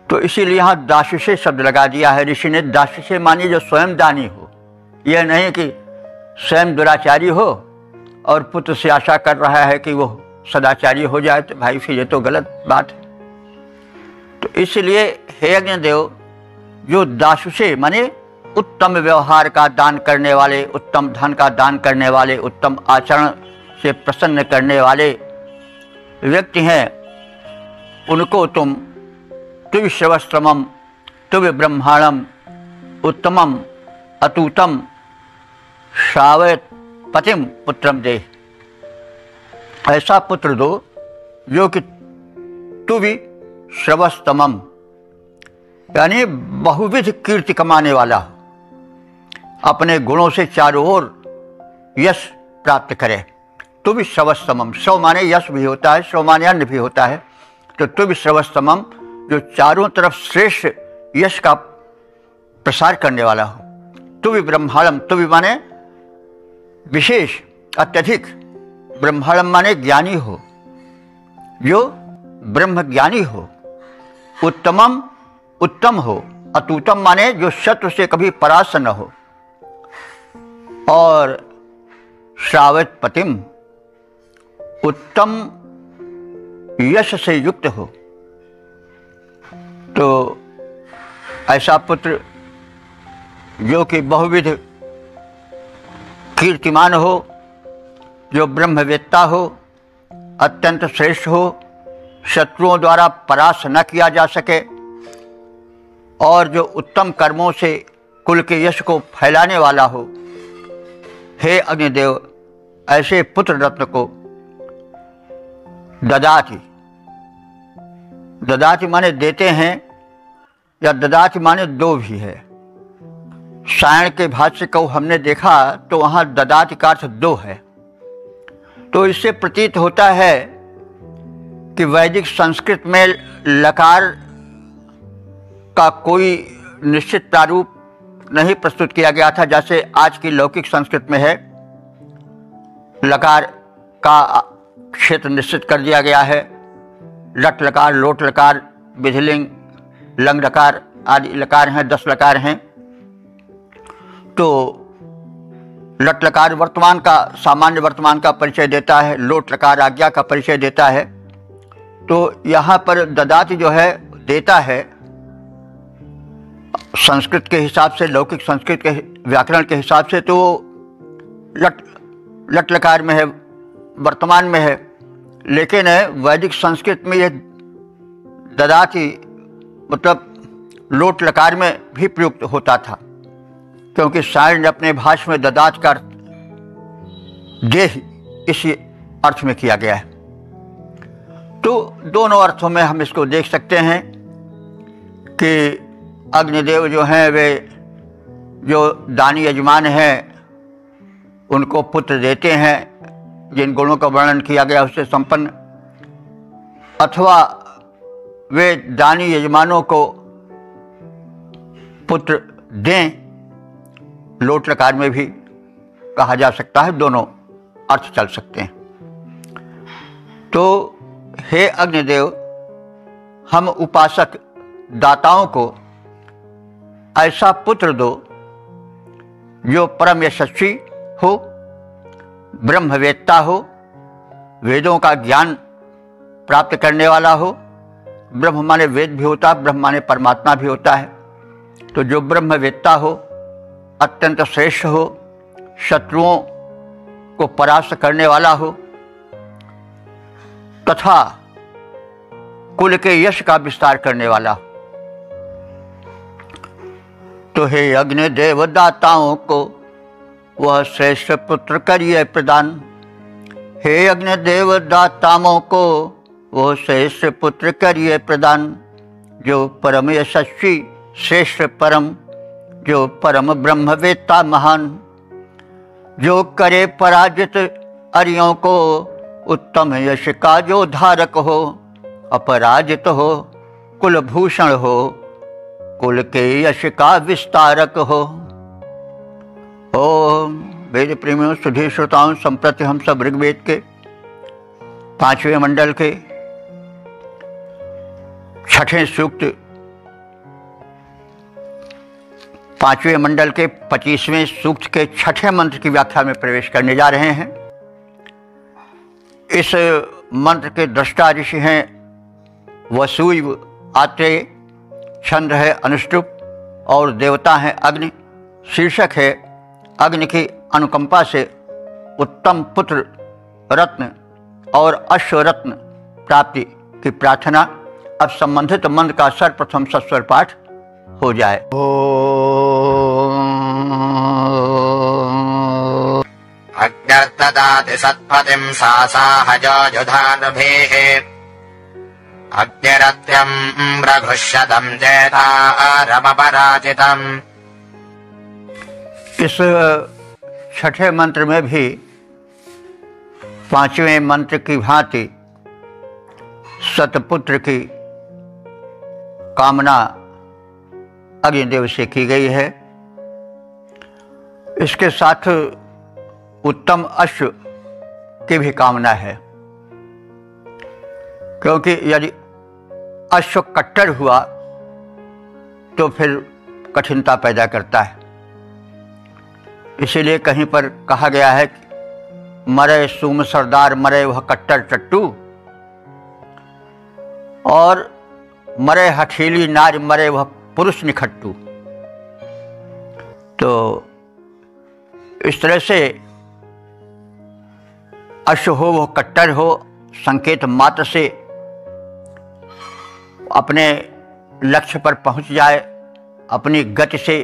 तो इसीलिए यहाँ दाशुषे शब्द लगा दिया है ऋषि ने। दाशुषे मानिए जो स्वयं दानी हो, यह नहीं कि स्वयं दुराचारी हो और पुत्र से आशा कर रहा है कि वो सदाचारी हो जाए, तो भाई फिर ये तो गलत बात है। तो इसलिए हे अग्निदेव, जो दाशुषे माने उत्तम व्यवहार का दान करने वाले, उत्तम धन का दान करने वाले, उत्तम आचरण से प्रसन्न करने वाले व्यक्ति हैं, उनको तुम तुवि श्रवस्तमम तुवि ब्रह्मांडम उत्तमम अतूतम श्रावयत पतिम पुत्रम दे। ऐसा पुत्र दो जो कि तुवि श्रवस्तमम, यानी बहुविध कीर्ति कमाने वाला हो, अपने गुणों से चारों ओर यश प्राप्त करे। तुवि श्रवस्तमम, श्रव माने यश भी होता है, श्रव माने अन्न भी होता है। तो तुवि श्रवस्तमम, जो चारों तरफ श्रेष्ठ यश का प्रसार करने वाला हो। तुवि ब्रह्मांडम, तुवि माने विशेष, अत्यधिक। ब्रह्मांडम माने ज्ञानी हो, जो ब्रह्म ज्ञानी हो। उत्तमम, उत्तम हो। अतूतम माने जो शत्रु से कभी परास्त न हो। और श्रावत पतिम, उत्तम यश से युक्त हो। तो ऐसा पुत्र जो कि बहुविध कीर्तिमान हो, जो ब्रह्मवेत्ता हो, अत्यंत श्रेष्ठ हो, शत्रुओं द्वारा परास्त न किया जा सके, और जो उत्तम कर्मों से कुल के यश को फैलाने वाला हो। हे अग्निदेव, ऐसे पुत्र रत्न को ददाति, ददाति माने देते हैं, या ददाति माने दो भी है। सायण के भाष्य को हमने देखा तो वहाँ ददाति का अर्थ दो है। तो इससे प्रतीत होता है कि वैदिक संस्कृत में लकार का कोई निश्चित प्रारूप नहीं प्रस्तुत किया गया था, जैसे आज की लौकिक संस्कृत में है। लकार का क्षेत्र निश्चित कर दिया गया है। लट लकार, लोट लकार, विधिलिंग, लंग लकार आदि लकार हैं, 10 लकार हैं। तो लट लकार वर्तमान का, सामान्य वर्तमान का परिचय देता है, लोट लकार आज्ञा का परिचय देता है। तो यहाँ पर ददाति जो है देता है, संस्कृत के हिसाब से, लौकिक संस्कृत के व्याकरण के हिसाब से तो लट लकार में है, वर्तमान में है। लेकिन वैदिक संस्कृत में यह ददाति मतलब लोट लकार में भी प्रयुक्त होता था, क्योंकि सायण ने अपने भाष्य में ददात का अर्थ देह इसी अर्थ में किया गया है। तो दोनों अर्थों में हम इसको देख सकते हैं कि अग्निदेव जो हैं वे जो दानी यजमान हैं उनको पुत्र देते हैं जिन गुणों का वर्णन किया गया उससे संपन्न, अथवा वे दानी यजमानों को पुत्र दें, लोट लकार में भी कहा जा सकता है, दोनों अर्थ चल सकते हैं। तो हे अग्निदेव, हम उपासक दाताओं को ऐसा पुत्र दो जो परम यशस्वी हो, ब्रह्मवेत्ता हो, वेदों का ज्ञान प्राप्त करने वाला हो। ब्रह्म माने वेद भी होता है, ब्रह्म माने परमात्मा भी होता है। तो जो ब्रह्मवेत्ता हो, अत्यंत श्रेष्ठ हो, शत्रुओं को परास्त करने वाला हो, तथा कुल के यश का विस्तार करने वाला हो। तो हे अग्निदेव, दाताओं को वह श्रेष्ठ पुत्र करिए प्रदान। हे अग्निदेव, दाताओं को वह श्रेष्ठ पुत्र करिए प्रदान, जो परम यशस्वी, श्रेष्ठ परम, जो परम ब्रह्मवेत्ता महान, जो करे पराजित अरियों को, उत्तम यश का जो धारक हो, अपराजित हो, कुलभूषण हो, कुल के यश का विस्तारक हो। ओम वेद प्रेमियों, सुधी श्रोताओं, संप्रति हम सब ऋग्वेद के 5वें मंडल के 6ठे सूक्त, 5वें मंडल के 25वें सूक्त के 6ठे मंत्र की व्याख्या में प्रवेश करने जा रहे हैं। इस मंत्र के दृष्टा ऋषि हैं वसुव आत्रेय, छंद है अनुष्टुप और देवता है अग्नि। शीर्षक है अग्नि की अनुकंपा से उत्तम पुत्र रत्न और अश्वरत्न प्राप्ति की प्रार्थना। अब संबंधित मंत्र का सर्वप्रथम सस्वर पाठ हो जाए। अग्निर्ददाति सत्पतिं सासाहजोजुधानभेः अग्निरत्यं रघुष्यदं जेतारमपराजितम्। इस 6ठे मंत्र में भी 5वें मंत्र की भांति सतपुत्र की कामना अग्निदेव से की गई है। इसके साथ उत्तम अश्व की भी कामना है, क्योंकि यदि अश्व कट्टर हुआ तो फिर कठिनता पैदा करता है। इसीलिए कहीं पर कहा गया है मरे सूम सरदार, मरे वह कट्टर चट्टू, और मरे हठीली नार, मरे वह पुरुष निखट्टू। तो इस तरह से अश्व हो वह कट्टर हो, संकेत मात्र से अपने लक्ष्य पर पहुंच जाए, अपनी गति से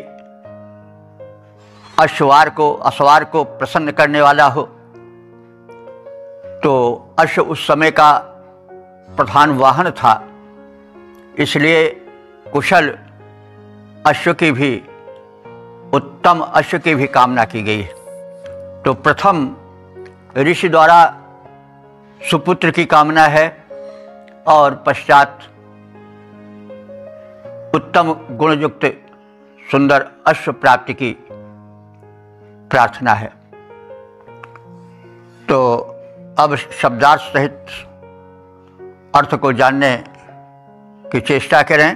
अश्वार को प्रसन्न करने वाला हो। तो अश्व उस समय का प्रधान वाहन था, इसलिए कुशल अश्व की भी, उत्तम अश्व की भी कामना की गई है। तो प्रथम ऋषि द्वारा सुपुत्र की कामना है और पश्चात उत्तम गुणयुक्त सुंदर अश्व प्राप्ति की प्रार्थना है। तो अब शब्दार्थ सहित अर्थ को जानने की चेष्टा करें।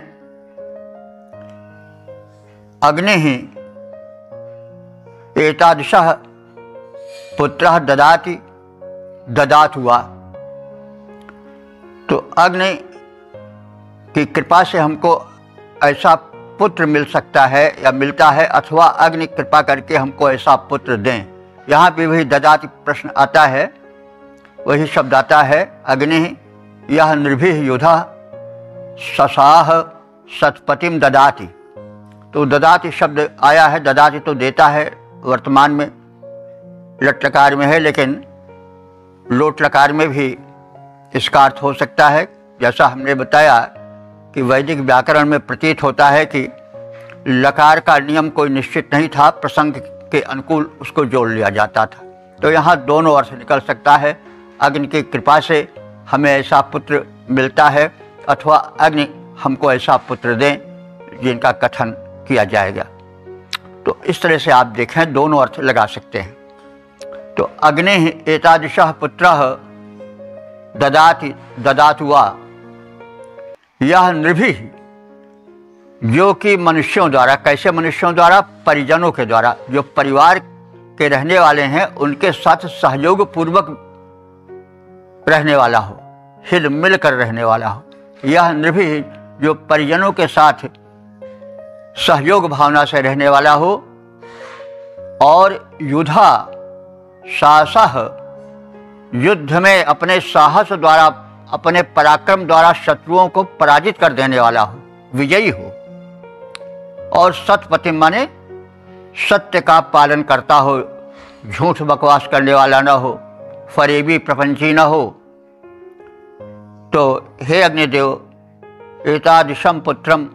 अग्नि ही एतादृशः पुत्रः ददाति ददात हुआ। तो अग्नि की कृपा से हमको ऐसा पुत्र मिल सकता है या मिलता है, अथवा अग्नि कृपा करके हमको ऐसा पुत्र दें। यहाँ पे वही ददाति प्रश्न आता है, वही शब्द आता है अग्नि यह निर्भीः युधा ससाह सतपतिम ददाति। तो ददाति शब्द आया है, ददाति तो देता है, वर्तमान में लट लकार में है, लेकिन लोट लकार में भी इसका अर्थ हो सकता है। जैसा हमने बताया कि वैदिक व्याकरण में प्रतीत होता है कि लकार का नियम कोई निश्चित नहीं था, प्रसंग के अनुकूल उसको जोड़ लिया जाता था। तो यहाँ दोनों अर्थ निकल सकता है, अग्नि की कृपा से हमें ऐसा पुत्र मिलता है, अथवा अग्नि हमको ऐसा पुत्र दें जिनका कथन किया जाएगा। तो इस तरह से आप देखें, दोनों अर्थ लगा सकते हैं। तो अग्नि एतादृशः पुत्रः ददाति ददात हुआ, यह नृभिः, जो कि मनुष्यों द्वारा, कैसे मनुष्यों द्वारा? परिजनों के द्वारा, जो परिवार के रहने वाले हैं उनके साथ सहयोग पूर्वक रहने वाला हो, हिल मिलकर रहने वाला हो। यह नृभिः, जो परिजनों के साथ सहयोग भावना से रहने वाला हो, और युधा साहसः, युद्ध में अपने साहस द्वारा, अपने पराक्रम द्वारा शत्रुओं को पराजित कर देने वाला हो, विजयी हो। और सतपति माने सत्य का पालन करता हो, झूठ बकवास करने वाला न हो, फरेबी प्रपंची न हो। तो हे अग्निदेव, एतादृशं पुत्रम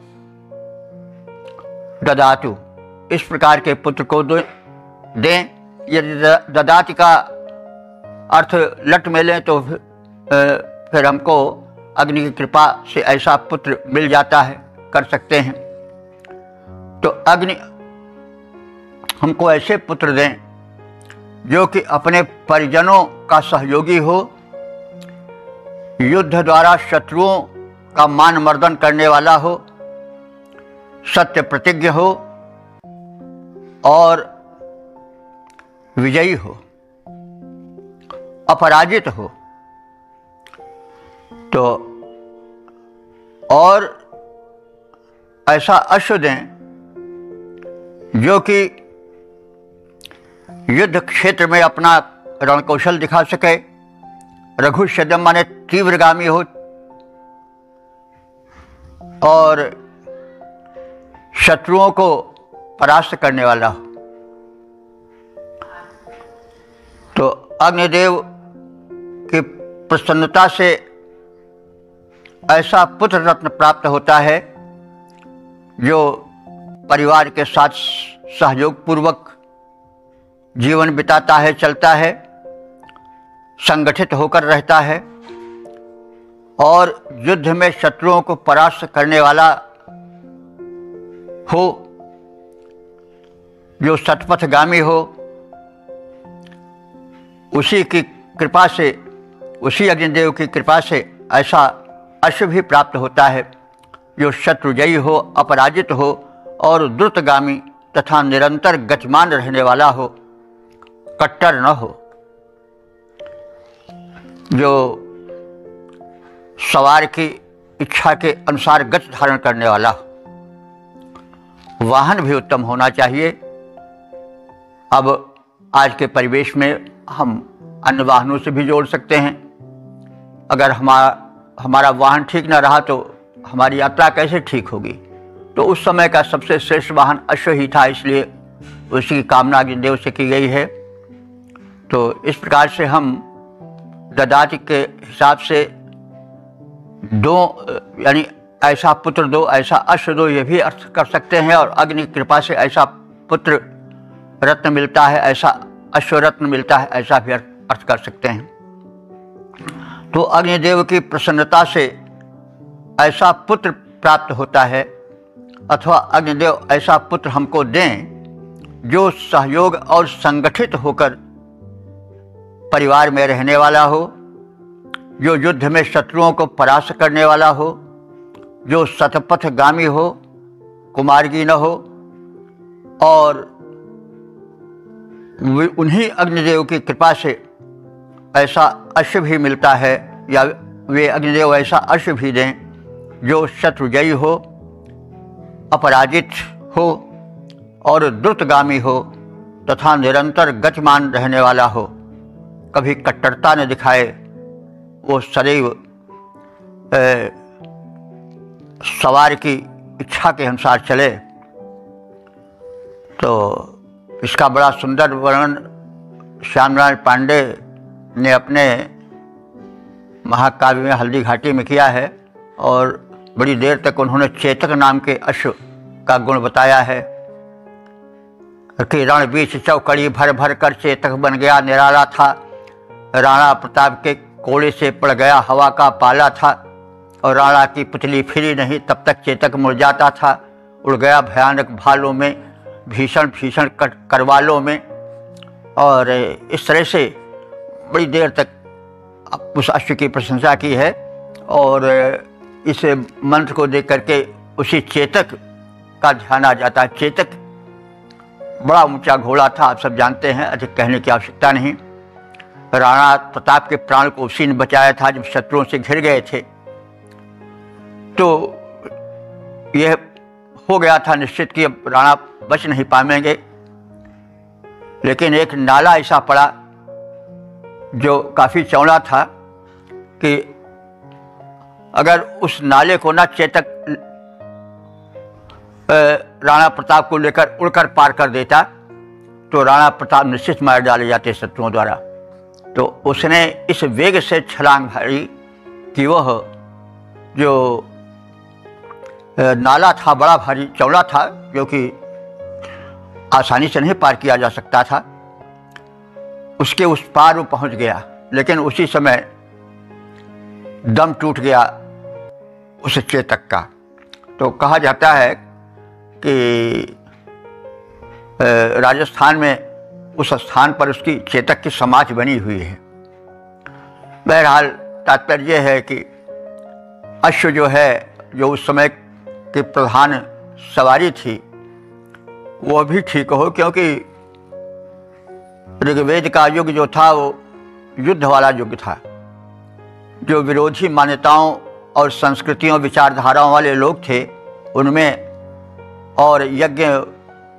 ददातु, इस प्रकार के पुत्र को दें। यदि ददाति का अर्थ लट में लें तो फिर हमको अग्नि की कृपा से ऐसा पुत्र मिल जाता है, कर सकते हैं। तो अग्नि हमको ऐसे पुत्र दें जो कि अपने परिजनों का सहयोगी हो, युद्ध द्वारा शत्रुओं का मान मर्दन करने वाला हो, सत्य प्रतिज्ञ हो और विजयी हो, अपराजित हो। तो और ऐसा अश्व दें जो कि युद्ध क्षेत्र में अपना रणकौशल दिखा सके, रघुशदम माने तीव्रगामी हो, और शत्रुओं को परास्त करने वाला हो। तो अग्निदेव की प्रसन्नता से ऐसा पुत्र रत्न प्राप्त होता है जो परिवार के साथ सहयोग पूर्वक जीवन बिताता है, चलता है, संगठित होकर रहता है, और युद्ध में शत्रुओं को परास्त करने वाला हो, जो सतपथगामी हो। उसी की कृपा से, उसी अग्निदेव की कृपा से ऐसा अश्व भी प्राप्त होता है जो शत्रुजयी हो, अपराजित हो और द्रुतगामी तथा निरंतर गतिमान रहने वाला हो, कट्टर न हो, जो सवार की इच्छा के अनुसार गति धारण करने वाला हो। वाहन भी उत्तम होना चाहिए। अब आज के परिवेश में हम अन्य वाहनों से भी जोड़ सकते हैं। अगर हमारा वाहन ठीक न रहा तो हमारी यात्रा कैसे ठीक होगी? तो उस समय का सबसे श्रेष्ठ वाहन अश्व ही था, इसलिए उसकी कामना अग्निदेव से की गई है। तो इस प्रकार से हम ददाति के हिसाब से दो, यानी ऐसा पुत्र दो, ऐसा अश्व दो, ये भी अर्थ कर सकते हैं। और अग्नि की कृपा से ऐसा पुत्र रत्न मिलता है, ऐसा अश्व रत्न मिलता है, ऐसा भी अर्थ कर सकते हैं। तो अग्निदेव की प्रसन्नता से ऐसा पुत्र प्राप्त होता है, अथवा अग्निदेव ऐसा पुत्र हमको दें जो सहयोग और संगठित होकर परिवार में रहने वाला हो, जो युद्ध में शत्रुओं को परास्त करने वाला हो, जो शतपथगामी हो, कुमार्गी न हो, और उन्हीं अग्निदेव की कृपा से ऐसा अश्व भी मिलता है, या वे अग्निदेव ऐसा अश्व भी दें जो शत्रुजयी हो, अपराजित हो और द्रुतगामी हो तथा निरंतर गतिमान रहने वाला हो, कभी कट्टरता न दिखाए, वो सदैव सवार की इच्छा के अनुसार चले। तो इसका बड़ा सुंदर वर्णन श्यामनारायण पांडे ने अपने महाकाव्य में हल्दी घाटी में किया है, और बड़ी देर तक उन्होंने चेतक नाम के अश्व का गुण बताया है कि रण बीच चौकड़ी भर भर कर चेतक बन गया निराला था, राणा प्रताप के कोड़े से पड़ गया हवा का पाला था, और राणा की पुतली फिरी नहीं तब तक चेतक मुड़ जाता था, उड़ गया भयानक भालों में, भीषण भीषण करवालों में। और इस तरह से बड़ी देर तक उस अश्व की प्रशंसा की है, और इस मंत्र को देख करके उसी चेतक का ध्यान आ जाता है। चेतक बड़ा ऊंचा घोड़ा था, आप सब जानते हैं, अधिक कहने की आवश्यकता नहीं। राणा प्रताप के प्राण को उसी ने बचाया था जब शत्रुओं से घिर गए थे। तो यह हो गया था निश्चित कि अब राणा बच नहीं पाएंगे, लेकिन एक नाला ऐसा पड़ा जो काफ़ी चौड़ा था कि अगर उस नाले को ना चेतक राणा प्रताप को लेकर उड़कर पार कर देता तो राणा प्रताप निश्चित मार डाले जाते शत्रुओं द्वारा। तो उसने इस वेग से छलांग मारी कि वह जो नाला था बड़ा भारी चौड़ा था, जो कि आसानी से नहीं पार किया जा सकता था, उसके उस पार वो पहुंच गया। लेकिन उसी समय दम टूट गया उस चेतक का। तो कहा जाता है कि राजस्थान में उस स्थान पर उसकी चेतक की समाधि बनी हुई है। बहरहाल तात्पर्य है कि अश्व जो है, जो उस समय की प्रधान सवारी थी, वो भी ठीक हो, क्योंकि ऋग्वेद का युग जो था वो युद्ध वाला युग था। जो विरोधी मान्यताओं और संस्कृतियों विचारधाराओं वाले लोग थे उनमें और यज्ञ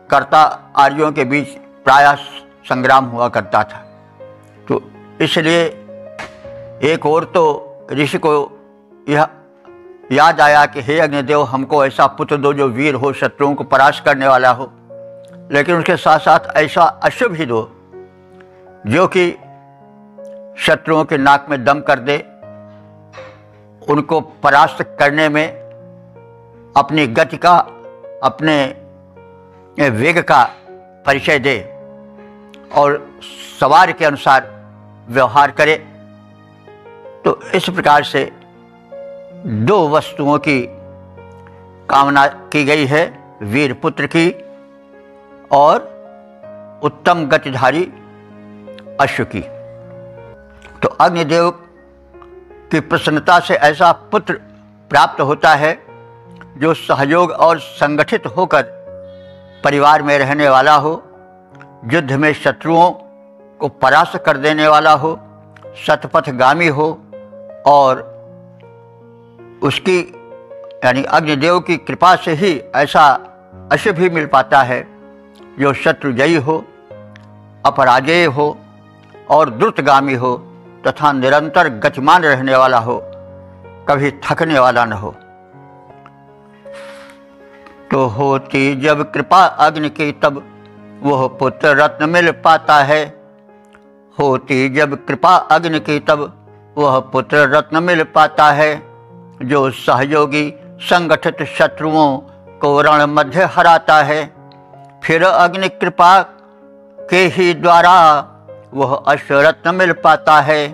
कर्ता आर्यों के बीच प्रायः संग्राम हुआ करता था। तो इसलिए एक और तो ऋषि को यह याद आया कि हे अग्निदेव, हमको ऐसा पुत्र दो जो वीर हो, शत्रुओं को परास्त करने वाला हो, लेकिन उसके साथ साथ ऐसा अश्व भी दो जो कि शत्रुओं के नाक में दम कर दे, उनको परास्त करने में अपनी गति का, अपने वेग का परिचय दे और सवार के अनुसार व्यवहार करे। तो इस प्रकार से दो वस्तुओं की कामना की गई है, वीर पुत्र की और उत्तम गतिधारी अश्व की। तो अग्निदेव की प्रसन्नता से ऐसा पुत्र प्राप्त होता है जो सहयोग और संगठित होकर परिवार में रहने वाला हो, युद्ध में शत्रुओं को परास्त कर देने वाला हो, शतपथगामी हो, और उसकी यानी अग्निदेव की कृपा से ही ऐसा अश्व भी मिल पाता है जो शत्रुजयी हो, अपराजेय हो और द्रुतगामी हो तथा निरंतर गतिमान रहने वाला हो, कभी थकने वाला न हो। तो होती जब कृपा अग्नि की तब वह पुत्र रत्न मिल पाता है। होती जब कृपा अग्नि की तब वह पुत्र रत्न मिल पाता है। जो सहयोगी संगठित शत्रुओं को रण मध्य हराता है। फिर अग्नि कृपा के ही द्वारा वह अश्वरत्न मिल पाता है।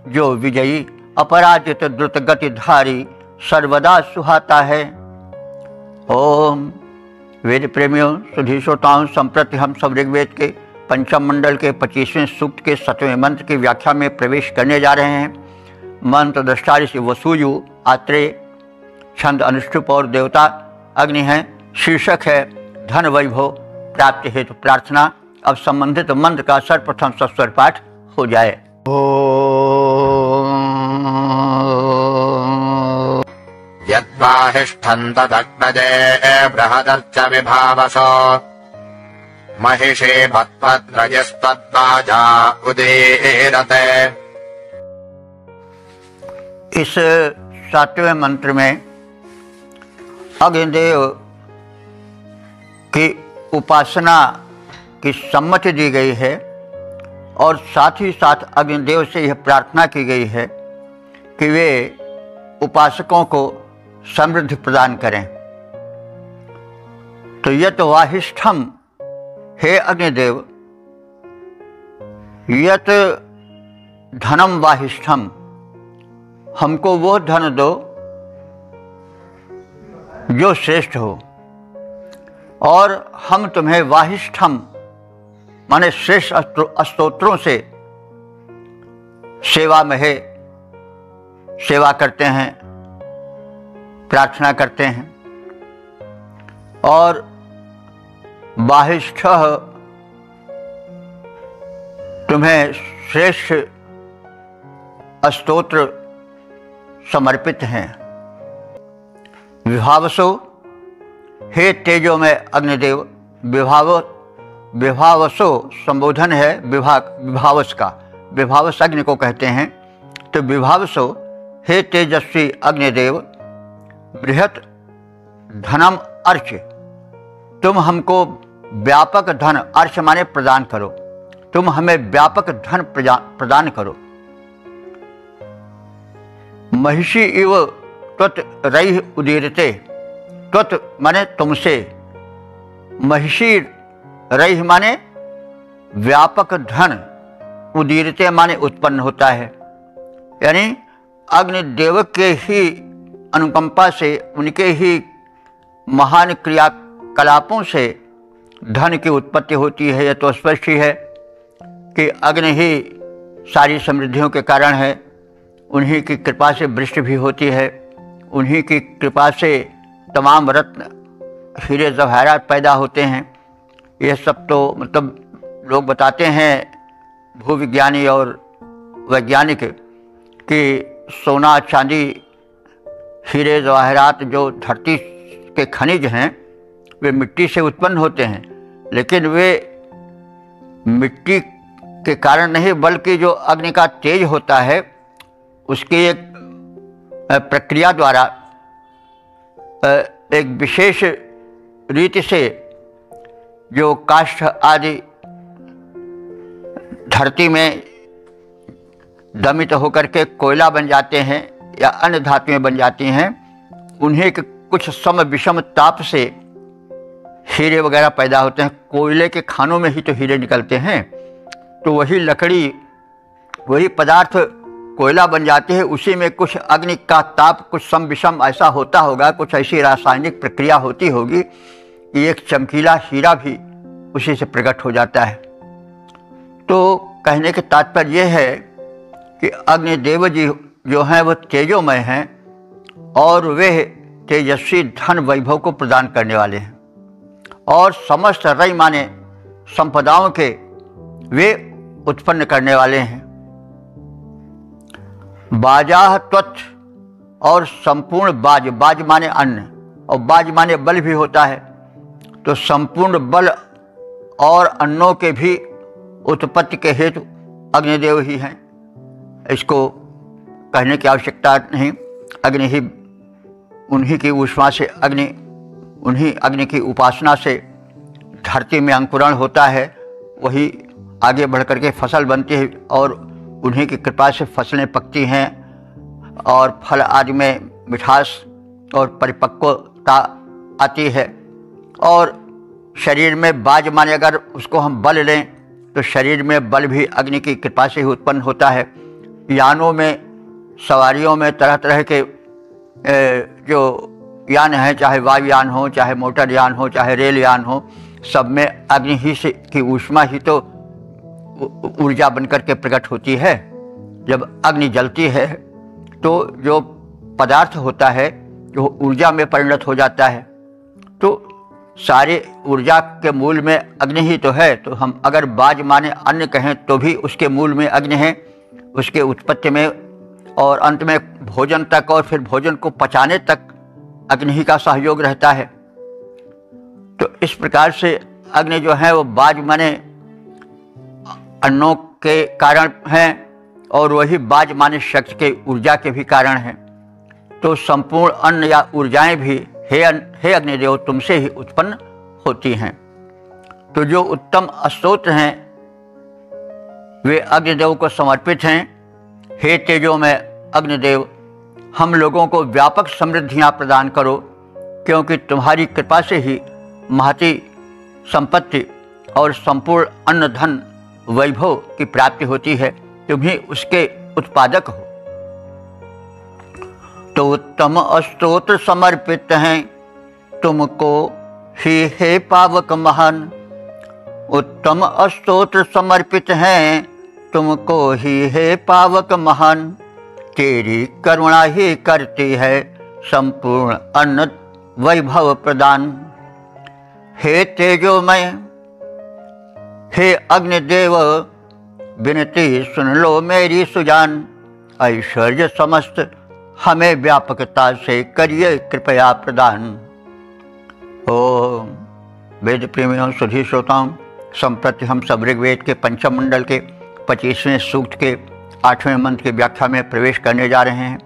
जो विजयी अपराजित द्रुत गतिधारी सर्वदा सुहाता है। ओम। वेद प्रेमियों, सुधी श्रोताओं, संप्रति हम सब ऋग्वेद के पंचम मंडल के 25वें सूक्त के 7वें मंत्र की व्याख्या में प्रवेश करने जा रहे हैं। मंत्र दृष्टा ऋषि वसुयु, आत्रेय, छंद अनुष्टुप और देवता अग्नि है। शीर्षक है धन वैभव प्राप्ति हेतु प्रार्थना। अब संबंधित मंत्र का सर्वप्रथम सस्वर पाठ हो जाए। यद्वाहिष्ठं तदग्नजे बृहदर्च विभावसो महिषे भत्पद्रजस्तद्वाजा उदीरते। इस 7वें मंत्र में अग्निदेव की उपासना की सम्मति दी गई है और साथ ही साथ अग्निदेव से यह प्रार्थना की गई है कि वे उपासकों को समृद्धि प्रदान करें। तो यत वाहिष्ठम, हे अग्निदेव, यत धनम वाहिष्ठम, हमको वो धन दो जो श्रेष्ठ हो, और हम तुम्हें वाहिष्ठम माने श्रेष्ठ स्तोत्रों से सेवा में है, सेवा करते हैं, प्रार्थना करते हैं। और वाहिष्ठ तुम्हें श्रेष्ठ स्तोत्र समर्पित हैं। विभावसो, हे तेजो में अग्निदेव, विभावसो संबोधन है विभावस का, विभावस अग्नि को कहते हैं। तो विभावसो, हे तेजस्वी अग्निदेव, बृहत धनम अर्च, तुम हमको व्यापक धन, अर्च माने प्रदान करो, तुम हमें व्यापक धन प्रदान करो। महिषी इव त्वत् रैः उदीरते, त्वत् माने तुमसे, महिषी रैः माने व्यापक धन, उदीरते माने उत्पन्न होता है। यानी अग्निदेव के ही अनुकंपा से, उनके ही महान क्रियाकलापों से धन की उत्पत्ति होती है। यह तो स्पष्ट ही है कि अग्नि ही सारी समृद्धियों के कारण है। उन्हीं की कृपा से वृष्टि भी होती है, उन्हीं की कृपा से तमाम रत्न हीरे जवाहरात पैदा होते हैं। यह सब तो मतलब लोग बताते हैं, भूविज्ञानी और वैज्ञानिक, कि सोना चांदी हीरे जवाहरात जो धरती के खनिज हैं वे मिट्टी से उत्पन्न होते हैं, लेकिन वे मिट्टी के कारण नहीं बल्कि जो अग्नि का तेज होता है उसकी एक प्रक्रिया द्वारा एक विशेष रीति से जो काष्ठ आदि धरती में दमित होकर के कोयला बन जाते हैं या अन्य धातुएं बन जाती हैं, उन्हीं के कुछ सम विषम ताप से हीरे वगैरह पैदा होते हैं। कोयले के खानों में ही तो हीरे निकलते हैं, तो वही लकड़ी, वही पदार्थ कोयला बन जाती है, उसी में कुछ अग्नि का ताप, कुछ सम विषम ऐसा होता होगा, कुछ ऐसी रासायनिक प्रक्रिया होती होगी कि एक चमकीला हीरा भी उसी से प्रकट हो जाता है। तो कहने के तात्पर्य यह है कि अग्निदेव जी जो हैं वो तेजोमय हैं और वे तेजस्वी धन वैभव को प्रदान करने वाले हैं, और समस्त रई माने संपदाओं के वे उत्पन्न करने वाले हैं। बाजाह त्वत्, और संपूर्ण बाज, बाज माने अन्न और बाज माने बल भी होता है, तो संपूर्ण बल और अन्नों के भी उत्पत्ति के हेतु अग्निदेव ही हैं। इसको कहने की आवश्यकता नहीं, अग्नि ही, उन्हीं की ऊष्मा से उन्हीं अग्नि की उपासना से धरती में अंकुरण होता है, वही आगे बढ़ कर के फसल बनती है और उन्हीं की कृपा से फसलें पकती हैं और फल आदि में मिठास और परिपक्वता आती है। और शरीर में बाज माने अगर उसको हम बल लें तो शरीर में बल भी अग्नि की कृपा से ही उत्पन्न होता है। यानों में, सवारियों में तरह तरह के जो यान हैं, चाहे वायुयान हो, चाहे मोटर यान हो, चाहे रेल यान हो, सब में अग्नि ही से की ऊष्मा ही तो ऊर्जा बनकर के प्रकट होती है। जब अग्नि जलती है तो जो पदार्थ होता है जो ऊर्जा में परिणत हो जाता है। तो सारे ऊर्जा के मूल में अग्नि ही तो है। तो हम अगर बाज माने अन्न कहें तो भी उसके मूल में अग्नि है, उसके उत्पत्ति में और अंत में भोजन तक, और फिर भोजन को पचाने तक अग्नि ही का सहयोग रहता है। तो इस प्रकार से अग्नि जो है वो बाज माने अन्नों के कारण हैं और वही बाज माने शक्ति के ऊर्जा के भी कारण हैं। तो संपूर्ण अन्न या ऊर्जाएं भी हे अग्निदेव तुमसे ही उत्पन्न होती हैं। तो जो उत्तम स्तोत्र हैं वे अग्निदेव को समर्पित हैं। हे तेजो में अग्निदेव, हम लोगों को व्यापक समृद्धियां प्रदान करो, क्योंकि तुम्हारी कृपा से ही महती संपत्ति और संपूर्ण अन्न धन वैभव की प्राप्ति होती है। तुम ही उसके उत्पादक हो। तो उत्तम स्तोत्र समर्पित हैं तुमको ही हे पावक महान। उत्तम स्तोत्र समर्पित हैं तुमको ही हे पावक महान। तेरी करुणा ही करती है संपूर्ण अन्न वैभव प्रदान। हे तेजोमय, हे अग्निदेव, विनती सुन लो मेरी सुजान। ऐश्वर्य समस्त हमें व्यापकता से करिए कृपया प्रदान। ओम वेद प्रेमियों, सुधी श्रोताओं, संप्रति हम सब ऋग्वेद के पंचम मंडल के 25वें सूक्त के 8वें मंत्र की व्याख्या में प्रवेश करने जा रहे हैं।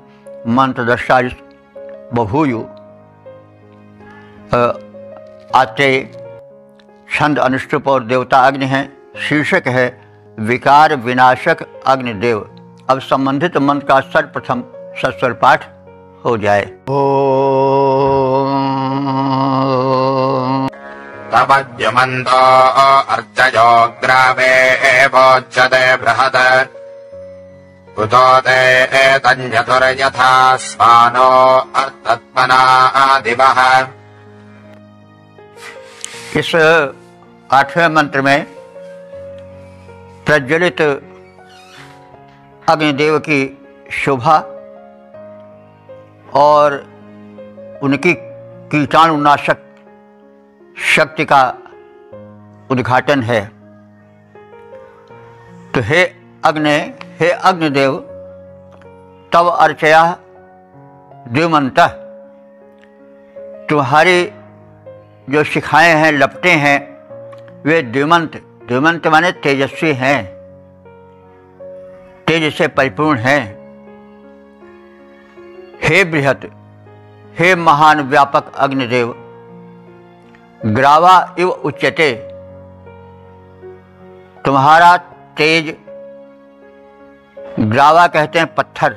मंत्र दृष्टा बभूयु आते छंद अनुष्टुप और देवता अग्नि है। शीर्षक है विकार विनाशक अग्निदेव। अब संबंधित मंत्र का सर्वप्रथम सस्वर पाठ हो जाए। तपद्युमन्तो अर्चयो ग्रामे एवोच्यते बृहत् कुतो ते तञ्जतुर्यथा स्वानो अर्थत्मना दिवः। इस 8वें मंत्र में प्रज्वलित अग्निदेव की शोभा और उनकी कीटाणुनाशक शक्ति का उद्घाटन है। तो हे अग्निदेव, तव अर्चया द्युमन्तः, तुम्हारी जो शिखाएं हैं, लपटें हैं, वे द्युमंत माने तेजस्वी हैं, तेज से परिपूर्ण हैं। हे बृहत्, हे महान व्यापक अग्निदेव, ग्रावा इव उच्यते, तुम्हारा तेज, ग्रावा कहते हैं पत्थर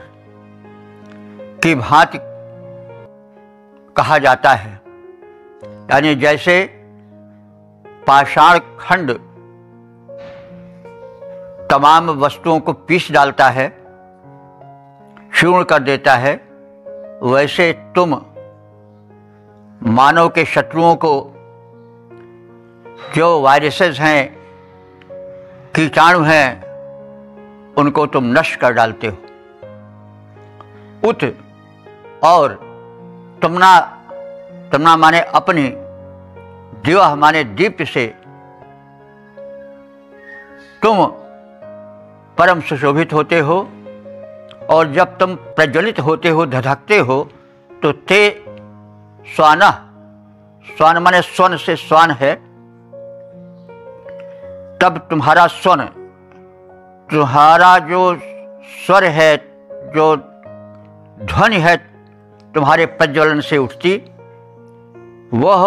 की भांति कहा जाता है। यानी जैसे पाषाण खंड तमाम वस्तुओं को पीस डालता है, चूर्ण कर देता है, वैसे तुम मानव के शत्रुओं को, जो वायरसेस हैं, कीटाणु हैं, उनको तुम नष्ट कर डालते हो। उत और तमना माने अपनी, दिवा माने दीप्त से तुम परम सुशोभित होते हो। और जब तुम प्रज्वलित होते हो, धधकते हो, तो ते स्वाना, स्वान माने स्वन से स्वान है, तब तुम्हारा स्वन, तुम्हारा जो स्वर है, जो ध्वनि है तुम्हारे प्रज्वलन से उठती, वह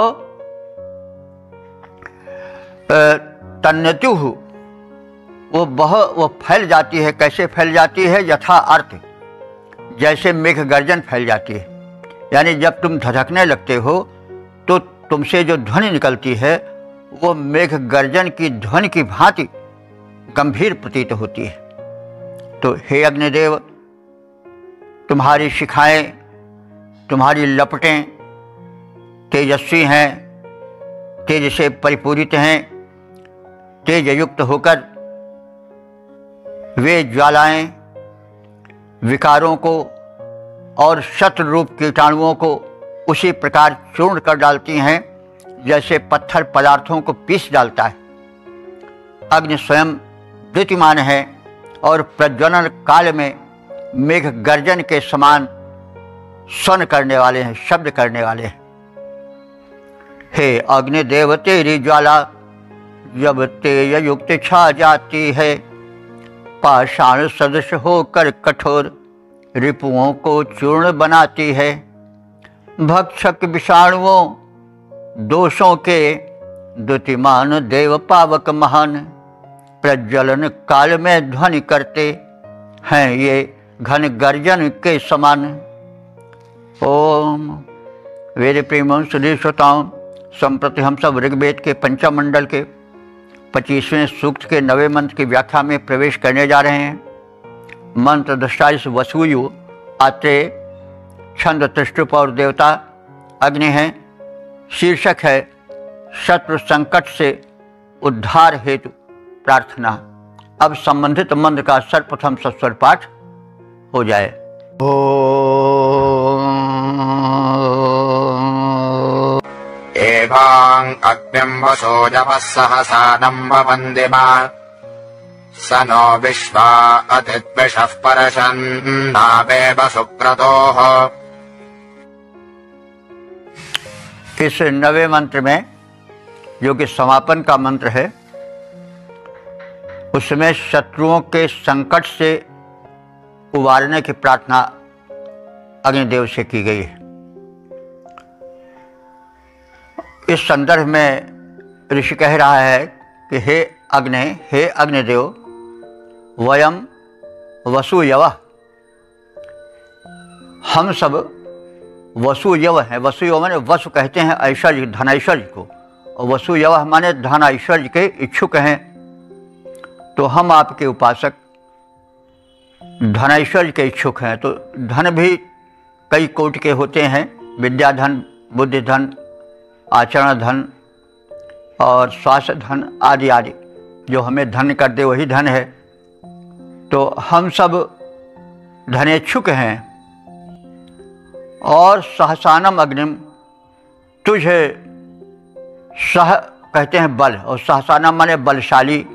तन्यतुः, वो फैल जाती है। कैसे फैल जाती है? यथा अर्थ, जैसे मेघ गर्जन फैल जाती है। यानी जब तुम धधकने लगते हो तो तुमसे जो ध्वनि निकलती है वो मेघ गर्जन की ध्वनि की भांति गंभीर प्रतीत होती है। तो हे अग्निदेव, तुम्हारी शिखाएं, तुम्हारी लपटें तेजस्वी हैं, तेज से परिपूरित हैं। तेज युक्त होकर वे ज्वालाएं विकारों को और शत्रु रूप कीटाणुओं को उसी प्रकार चूर्ण कर डालती हैं जैसे पत्थर पदार्थों को पीस डालता है। अग्नि स्वयं द्युतिमान है और प्रज्वलन काल में मेघ गर्जन के समान स्वन करने वाले हैं, शब्द करने वाले हैं। हे अग्निदेव, तेरी ज्वाला जब तेज युक्त छा जाती है, पाषाण सदृश होकर कठोर रिपुओं को चूर्ण बनाती है। भक्षक विषाणुओं दोषों के द्युतिमान देव पावक महान, प्रज्वलन काल में ध्वनि करते हैं ये घन गर्जन के समान। ओम। वेद प्रेम सुधीर श्रोताओं, संप्रति हम सब ऋग्वेद के पंचम मंडल के 25वें सूक्त के 9वें मंत्र की व्याख्या में प्रवेश करने जा रहे हैं। मंत्र दृष्टाइस वसूयु आत्रेय, छंद त्रिष्टुप और देवता अग्नि हैं। शीर्षक है शत्रु संकट से उद्धार हेतु प्रार्थना। अब संबंधित मंत्र का सर्वप्रथम सस्वर पाठ हो जाए। एवां अग्निं वसोजवः सहसानं ववन्दिमा, स नो विश्वा अतिद्विषः परशन्नावेव सुक्रतोः। इस 9वें मंत्र में, जो कि समापन का मंत्र है, उसमें शत्रुओं के संकट से उबारने की प्रार्थना अग्निदेव से की गई है। इस संदर्भ में ऋषि कह रहा है कि हे अग्नि, हे अग्निदेव, वयम वसुयव, हम सब वसुयव हैं। वसुयव माने वसु कहते हैं ऐश्वर्य, धन ऐश्वर्य को, और वसुयव माने धन ऐश्वर्य के इच्छुक हैं। तो हम आपके उपासक धन ऐश्वर्य के इच्छुक हैं। तो धन भी कई कोटि के होते हैं, विद्या धन, बुद्धि धन, आचरण धन और स्वास्थ्य धन आदि आदि। जो हमें धन कर दे वही धन है। तो हम सब धनेच्छुक हैं। और सहसानम अग्निम, तुझे सह कहते हैं बल, और सहसानम माने बलशाली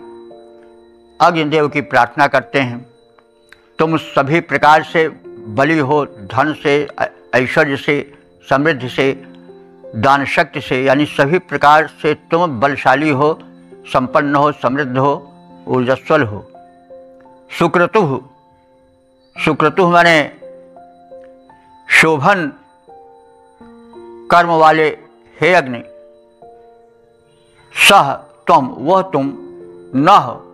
अग्निदेव की प्रार्थना करते हैं। तुम सभी प्रकार से बली हो, धन से, ऐश्वर्य से, समृद्धि से, दान शक्ति से, यानी सभी प्रकार से तुम बलशाली हो, संपन्न हो, समृद्ध हो, ऊर्जस्वल हो। सुक्रतुः, सुक्रतुः माने शोभन कर्म वाले हे अग्नि, सह तुम, वह तुम, न हो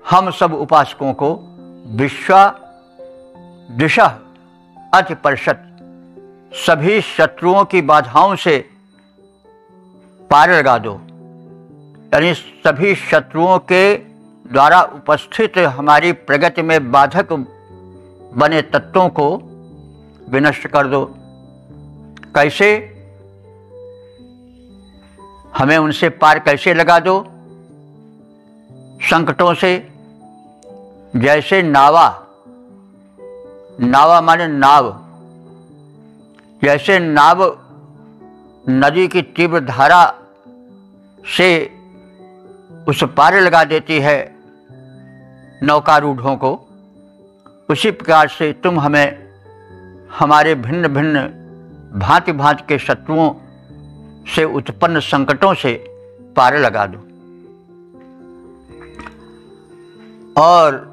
हम सब उपासकों को विश्वा दिशा अति परिषद सभी शत्रुओं की बाधाओं से पार लगा दो। यानी सभी शत्रुओं के द्वारा उपस्थित हमारी प्रगति में बाधक बने तत्वों को विनष्ट कर दो। कैसे? हमें उनसे पार कैसे लगा दो? संकटों से। जैसे नावा, नावा माने नाव, जैसे नाव नदी की तीव्र धारा से उस पार लगा देती है नौकारूढ़ों को, उसी प्रकार से तुम हमें हमारे भिन्न भिन्न भांति भांति के शत्रुओं से उत्पन्न संकटों से पार लगा दो। और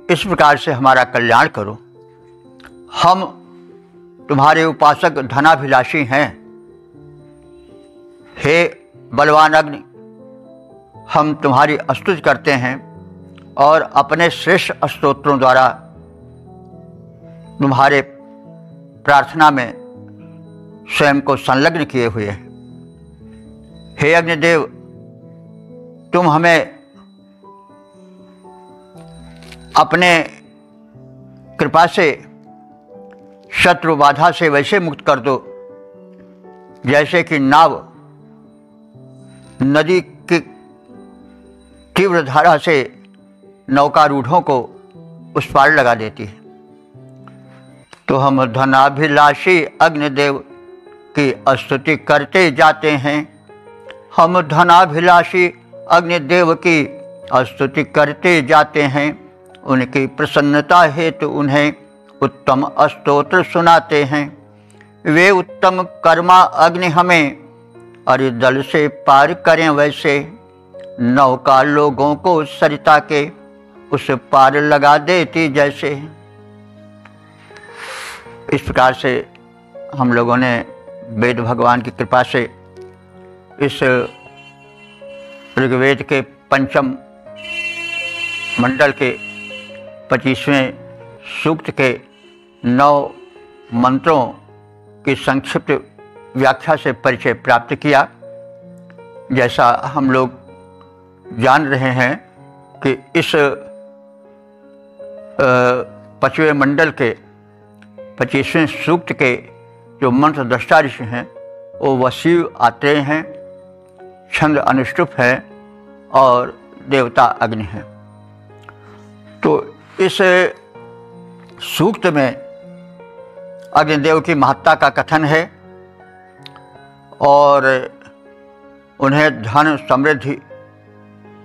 इस प्रकार से हमारा कल्याण करो। हम तुम्हारे उपासक धनाभिलाषी हैं। हे बलवान अग्नि, हम तुम्हारी स्तुति करते हैं और अपने श्रेष्ठ स्तोत्रों द्वारा तुम्हारे प्रार्थना में स्वयं को संलग्न किए हुए हैं। हे अग्निदेव, तुम हमें अपने कृपा से शत्रु बाधा से वैसे मुक्त कर दो जैसे कि नाव नदी की तीव्र धारा से नौकारूढ़ों को उस पार लगा देती है। तो हम धनाभिलाषी अग्निदेव की स्तुति करते जाते हैं। हम धनाभिलाषी अग्निदेव की स्तुति करते जाते हैं। उनकी प्रसन्नता हेतु उन्हें उत्तम स्तोत्र सुनाते हैं। वे उत्तम कर्मा अग्नि हमें अरिदल से पार करें, वैसे नौका लोगों को सरिता के उस पार लगा देती जैसे। इस प्रकार से हम लोगों ने वेद भगवान की कृपा से इस ऋग्वेद के पंचम मंडल के 25वें सूक्त के 9 मंत्रों की संक्षिप्त व्याख्या से परिचय प्राप्त किया। जैसा हम लोग जान रहे हैं कि इस 5वें मंडल के 25वें सूक्त के जो मंत्र दृष्टा ऋषि हैं वो वसीव आत्रेय हैं, छंद अनुष्टुप है और देवता अग्नि है। तो इस सूक्त में अग्निदेव की महत्ता का कथन है और उन्हें धन समृद्धि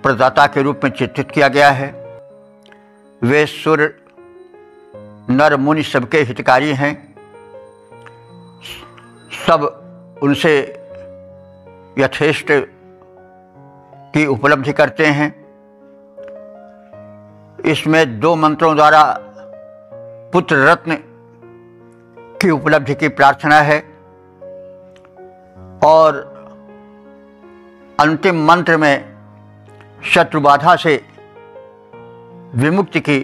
प्रदाता के रूप में चित्रित किया गया है। वे सुर नर मुनि सबके हितकारी हैं। सब उनसे यथेष्ट की उपलब्धि करते हैं। इसमें 2 मंत्रों द्वारा पुत्र रत्न की उपलब्धि की प्रार्थना है और अंतिम मंत्र में शत्रु बाधा से विमुक्ति की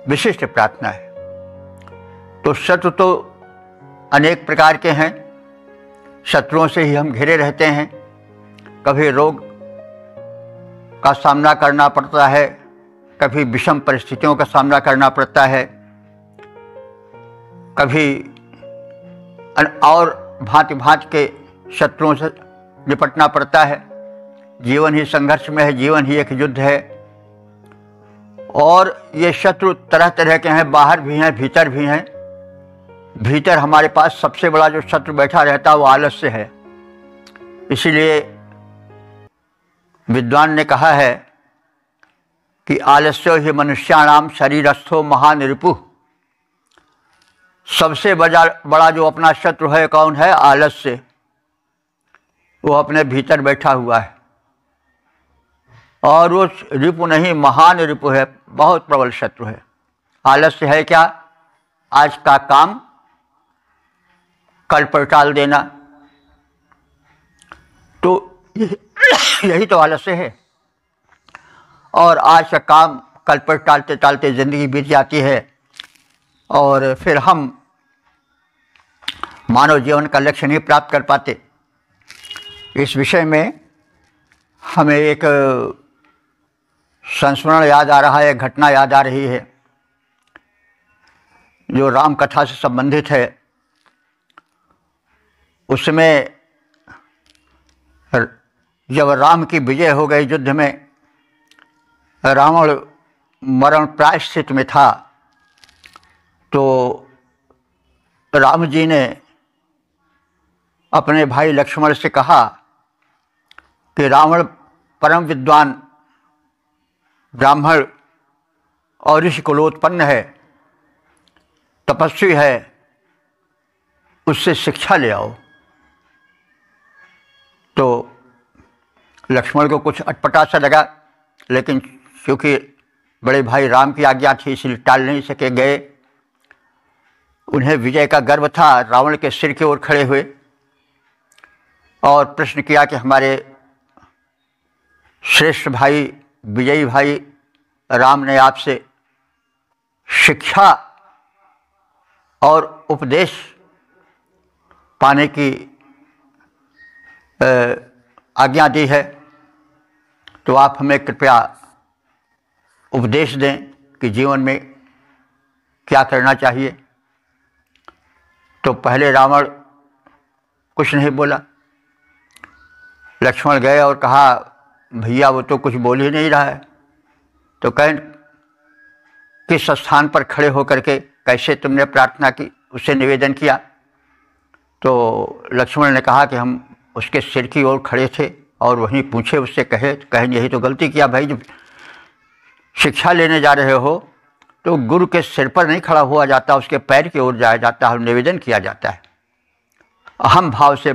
विशिष्ट प्रार्थना है। तो शत्रु तो अनेक प्रकार के हैं। शत्रुओं से ही हम घिरे रहते हैं। कभी रोग का सामना करना पड़ता है, कभी विषम परिस्थितियों का सामना करना पड़ता है, कभी और भांति भांति के शत्रुओं से निपटना पड़ता है। जीवन ही संघर्ष में है, जीवन ही एक युद्ध है। और ये शत्रु तरह तरह के हैं, बाहर भी हैं, भीतर भी हैं। भीतर हमारे पास सबसे बड़ा जो शत्रु बैठा रहता है वो आलस्य है। इसीलिए विद्वान ने कहा है कि आलस्यो ही मनुष्याणाम शरीरस्थो महान रिपुः। सबसे बड़ा जो अपना शत्रु है कौन है? आलस्य। वो अपने भीतर बैठा हुआ है और वो रिपु नहीं, महान रिपु है, बहुत प्रबल शत्रु है। आलस्य है क्या? आज का काम कल पर टाल देना। तो यही तो आलस्य है। और आज का काम कल पर टालते टालते जिंदगी बीत जाती है और फिर हम मानव जीवन का लक्ष्य नहीं प्राप्त कर पाते। इस विषय में हमें एक संस्मरण याद आ रहा है, एक घटना याद आ रही है जो राम कथा से संबंधित है। उसमें जब राम की विजय हो गई युद्ध में, रावण मरण प्राय स्थिति में था, तो राम जी ने अपने भाई लक्ष्मण से कहा कि रावण परम विद्वान ब्राह्मण और ऋषि कुलोत्पन्न है, तपस्वी है, उससे शिक्षा ले आओ। तो लक्ष्मण को कुछ अटपटा सा लगा, लेकिन क्योंकि बड़े भाई राम की आज्ञा थी इसलिए टाल नहीं सके, गए। उन्हें विजय का गर्व था। रावण के सिर की ओर खड़े हुए और प्रश्न किया कि हमारे श्रेष्ठ भाई, विजयी भाई राम ने आपसे शिक्षा और उपदेश पाने की आज्ञा दी है, तो आप हमें कृपया उपदेश दें कि जीवन में क्या करना चाहिए। तो पहले रावण कुछ नहीं बोला। लक्ष्मण गए और कहा, भैया वो तो कुछ बोल ही नहीं रहा है, तो कहें किस स्थान पर खड़े होकर के कैसे तुमने प्रार्थना की, उससे निवेदन किया। तो लक्ष्मण ने कहा कि हम उसके सिर की ओर खड़े थे और वहीं पूछे उससे, कहें यही तो गलती किया भाई, जब शिक्षा लेने जा रहे हो तो गुरु के सिर पर नहीं खड़ा हुआ जाता, उसके पैर की ओर जाया जाता है और निवेदन किया जाता है, अहम भाव से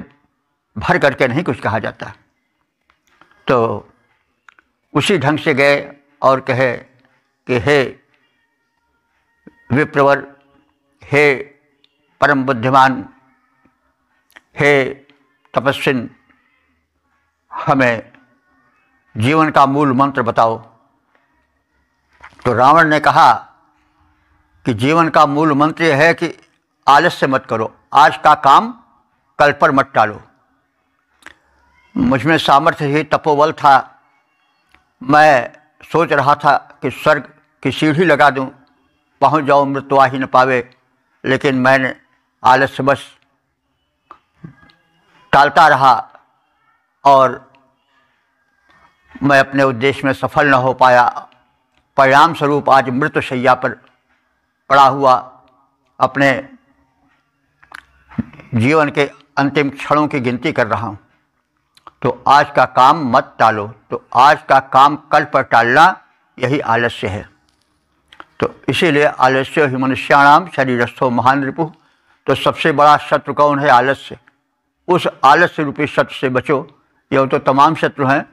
भर करके नहीं कुछ कहा जाता। तो उसी ढंग से गए और कहे कि हे विप्रवर, हे परम बुद्धिमान, हे तपस्विन, हमें जीवन का मूल मंत्र बताओ। तो रावण ने कहा कि जीवन का मूल मंत्र यह है कि आलस्य मत करो, आज का काम कल पर मत टालो। मुझ में सामर्थ्य ही तपोबल था, मैं सोच रहा था कि स्वर्ग की सीढ़ी लगा दूं, पहुंच जाऊं, मृत्यु आ ही न पावे, लेकिन मैंने आलस्यवश टालता रहा और मैं अपने उद्देश्य में सफल न हो पाया। परिणाम स्वरूप आज मृत्यु शैया पर पड़ा हुआ अपने जीवन के अंतिम क्षणों की गिनती कर रहा हूँ। तो आज का काम मत टालो, तो आज का काम कल पर टालना यही आलस्य है। तो इसीलिए आलस्य ही मनुष्याणाम शरीरस्थो महान रिपुः। तो सबसे बड़ा शत्रु कौन है? आलस्य। उस आलस्य रूपी शत्रु से बचो। यह तो तमाम शत्रु हैं,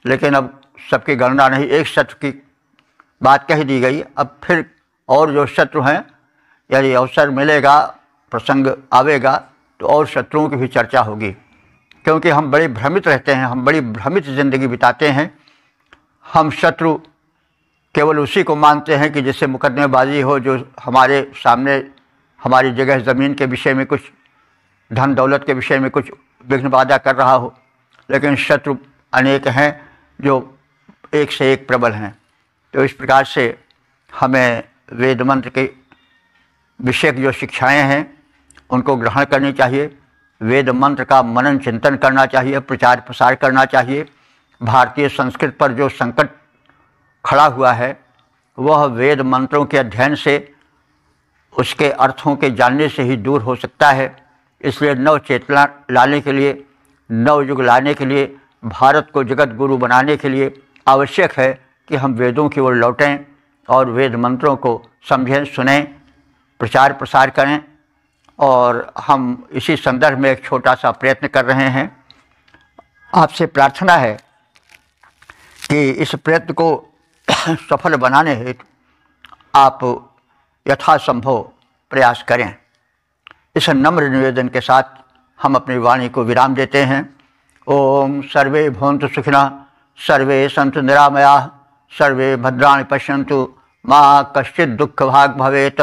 लेकिन अब सबकी गणना नहीं, एक शत्रु की बात कह दी गई। अब फिर और जो शत्रु हैं, यदि अवसर मिलेगा, प्रसंग आवेगा, तो और शत्रुओं की भी चर्चा होगी, क्योंकि हम बड़े भ्रमित रहते हैं, हम बड़ी भ्रमित ज़िंदगी बिताते हैं। हम शत्रु केवल उसी को मानते हैं कि जिससे मुकदमेबाजी हो, जो हमारे सामने हमारी जगह ज़मीन के विषय में कुछ, धन दौलत के विषय में कुछ विघ्न बाधा कर रहा हो। लेकिन शत्रु अनेक हैं जो एक से एक प्रबल हैं। तो इस प्रकार से हमें वेद मंत्र के विषयक जो शिक्षाएं हैं उनको ग्रहण करनी चाहिए। वेद मंत्र का मनन चिंतन करना चाहिए, प्रचार प्रसार करना चाहिए। भारतीय संस्कृत पर जो संकट खड़ा हुआ है वह वेद मंत्रों के अध्ययन से, उसके अर्थों के जानने से ही दूर हो सकता है। इसलिए नव चेतना लाने के लिए, नव युग लाने के लिए, भारत को जगत गुरु बनाने के लिए आवश्यक है कि हम वेदों की ओर लौटें और वेद मंत्रों को समझें, सुनें, प्रचार प्रसार करें। और हम इसी संदर्भ में एक छोटा सा प्रयत्न कर रहे हैं। आपसे प्रार्थना है कि इस प्रयत्न को सफल बनाने हेतु आप यथासंभव प्रयास करें। इस नम्र निवेदन के साथ हम अपनी वाणी को विराम देते हैं। ओम सर्वे भवन्तु सुखिनः, सर्वे सन्तु निरामयाः, सर्वे भद्राणि पश्यन्तु, मा कश्चित् दुःखभाग् भवेत्।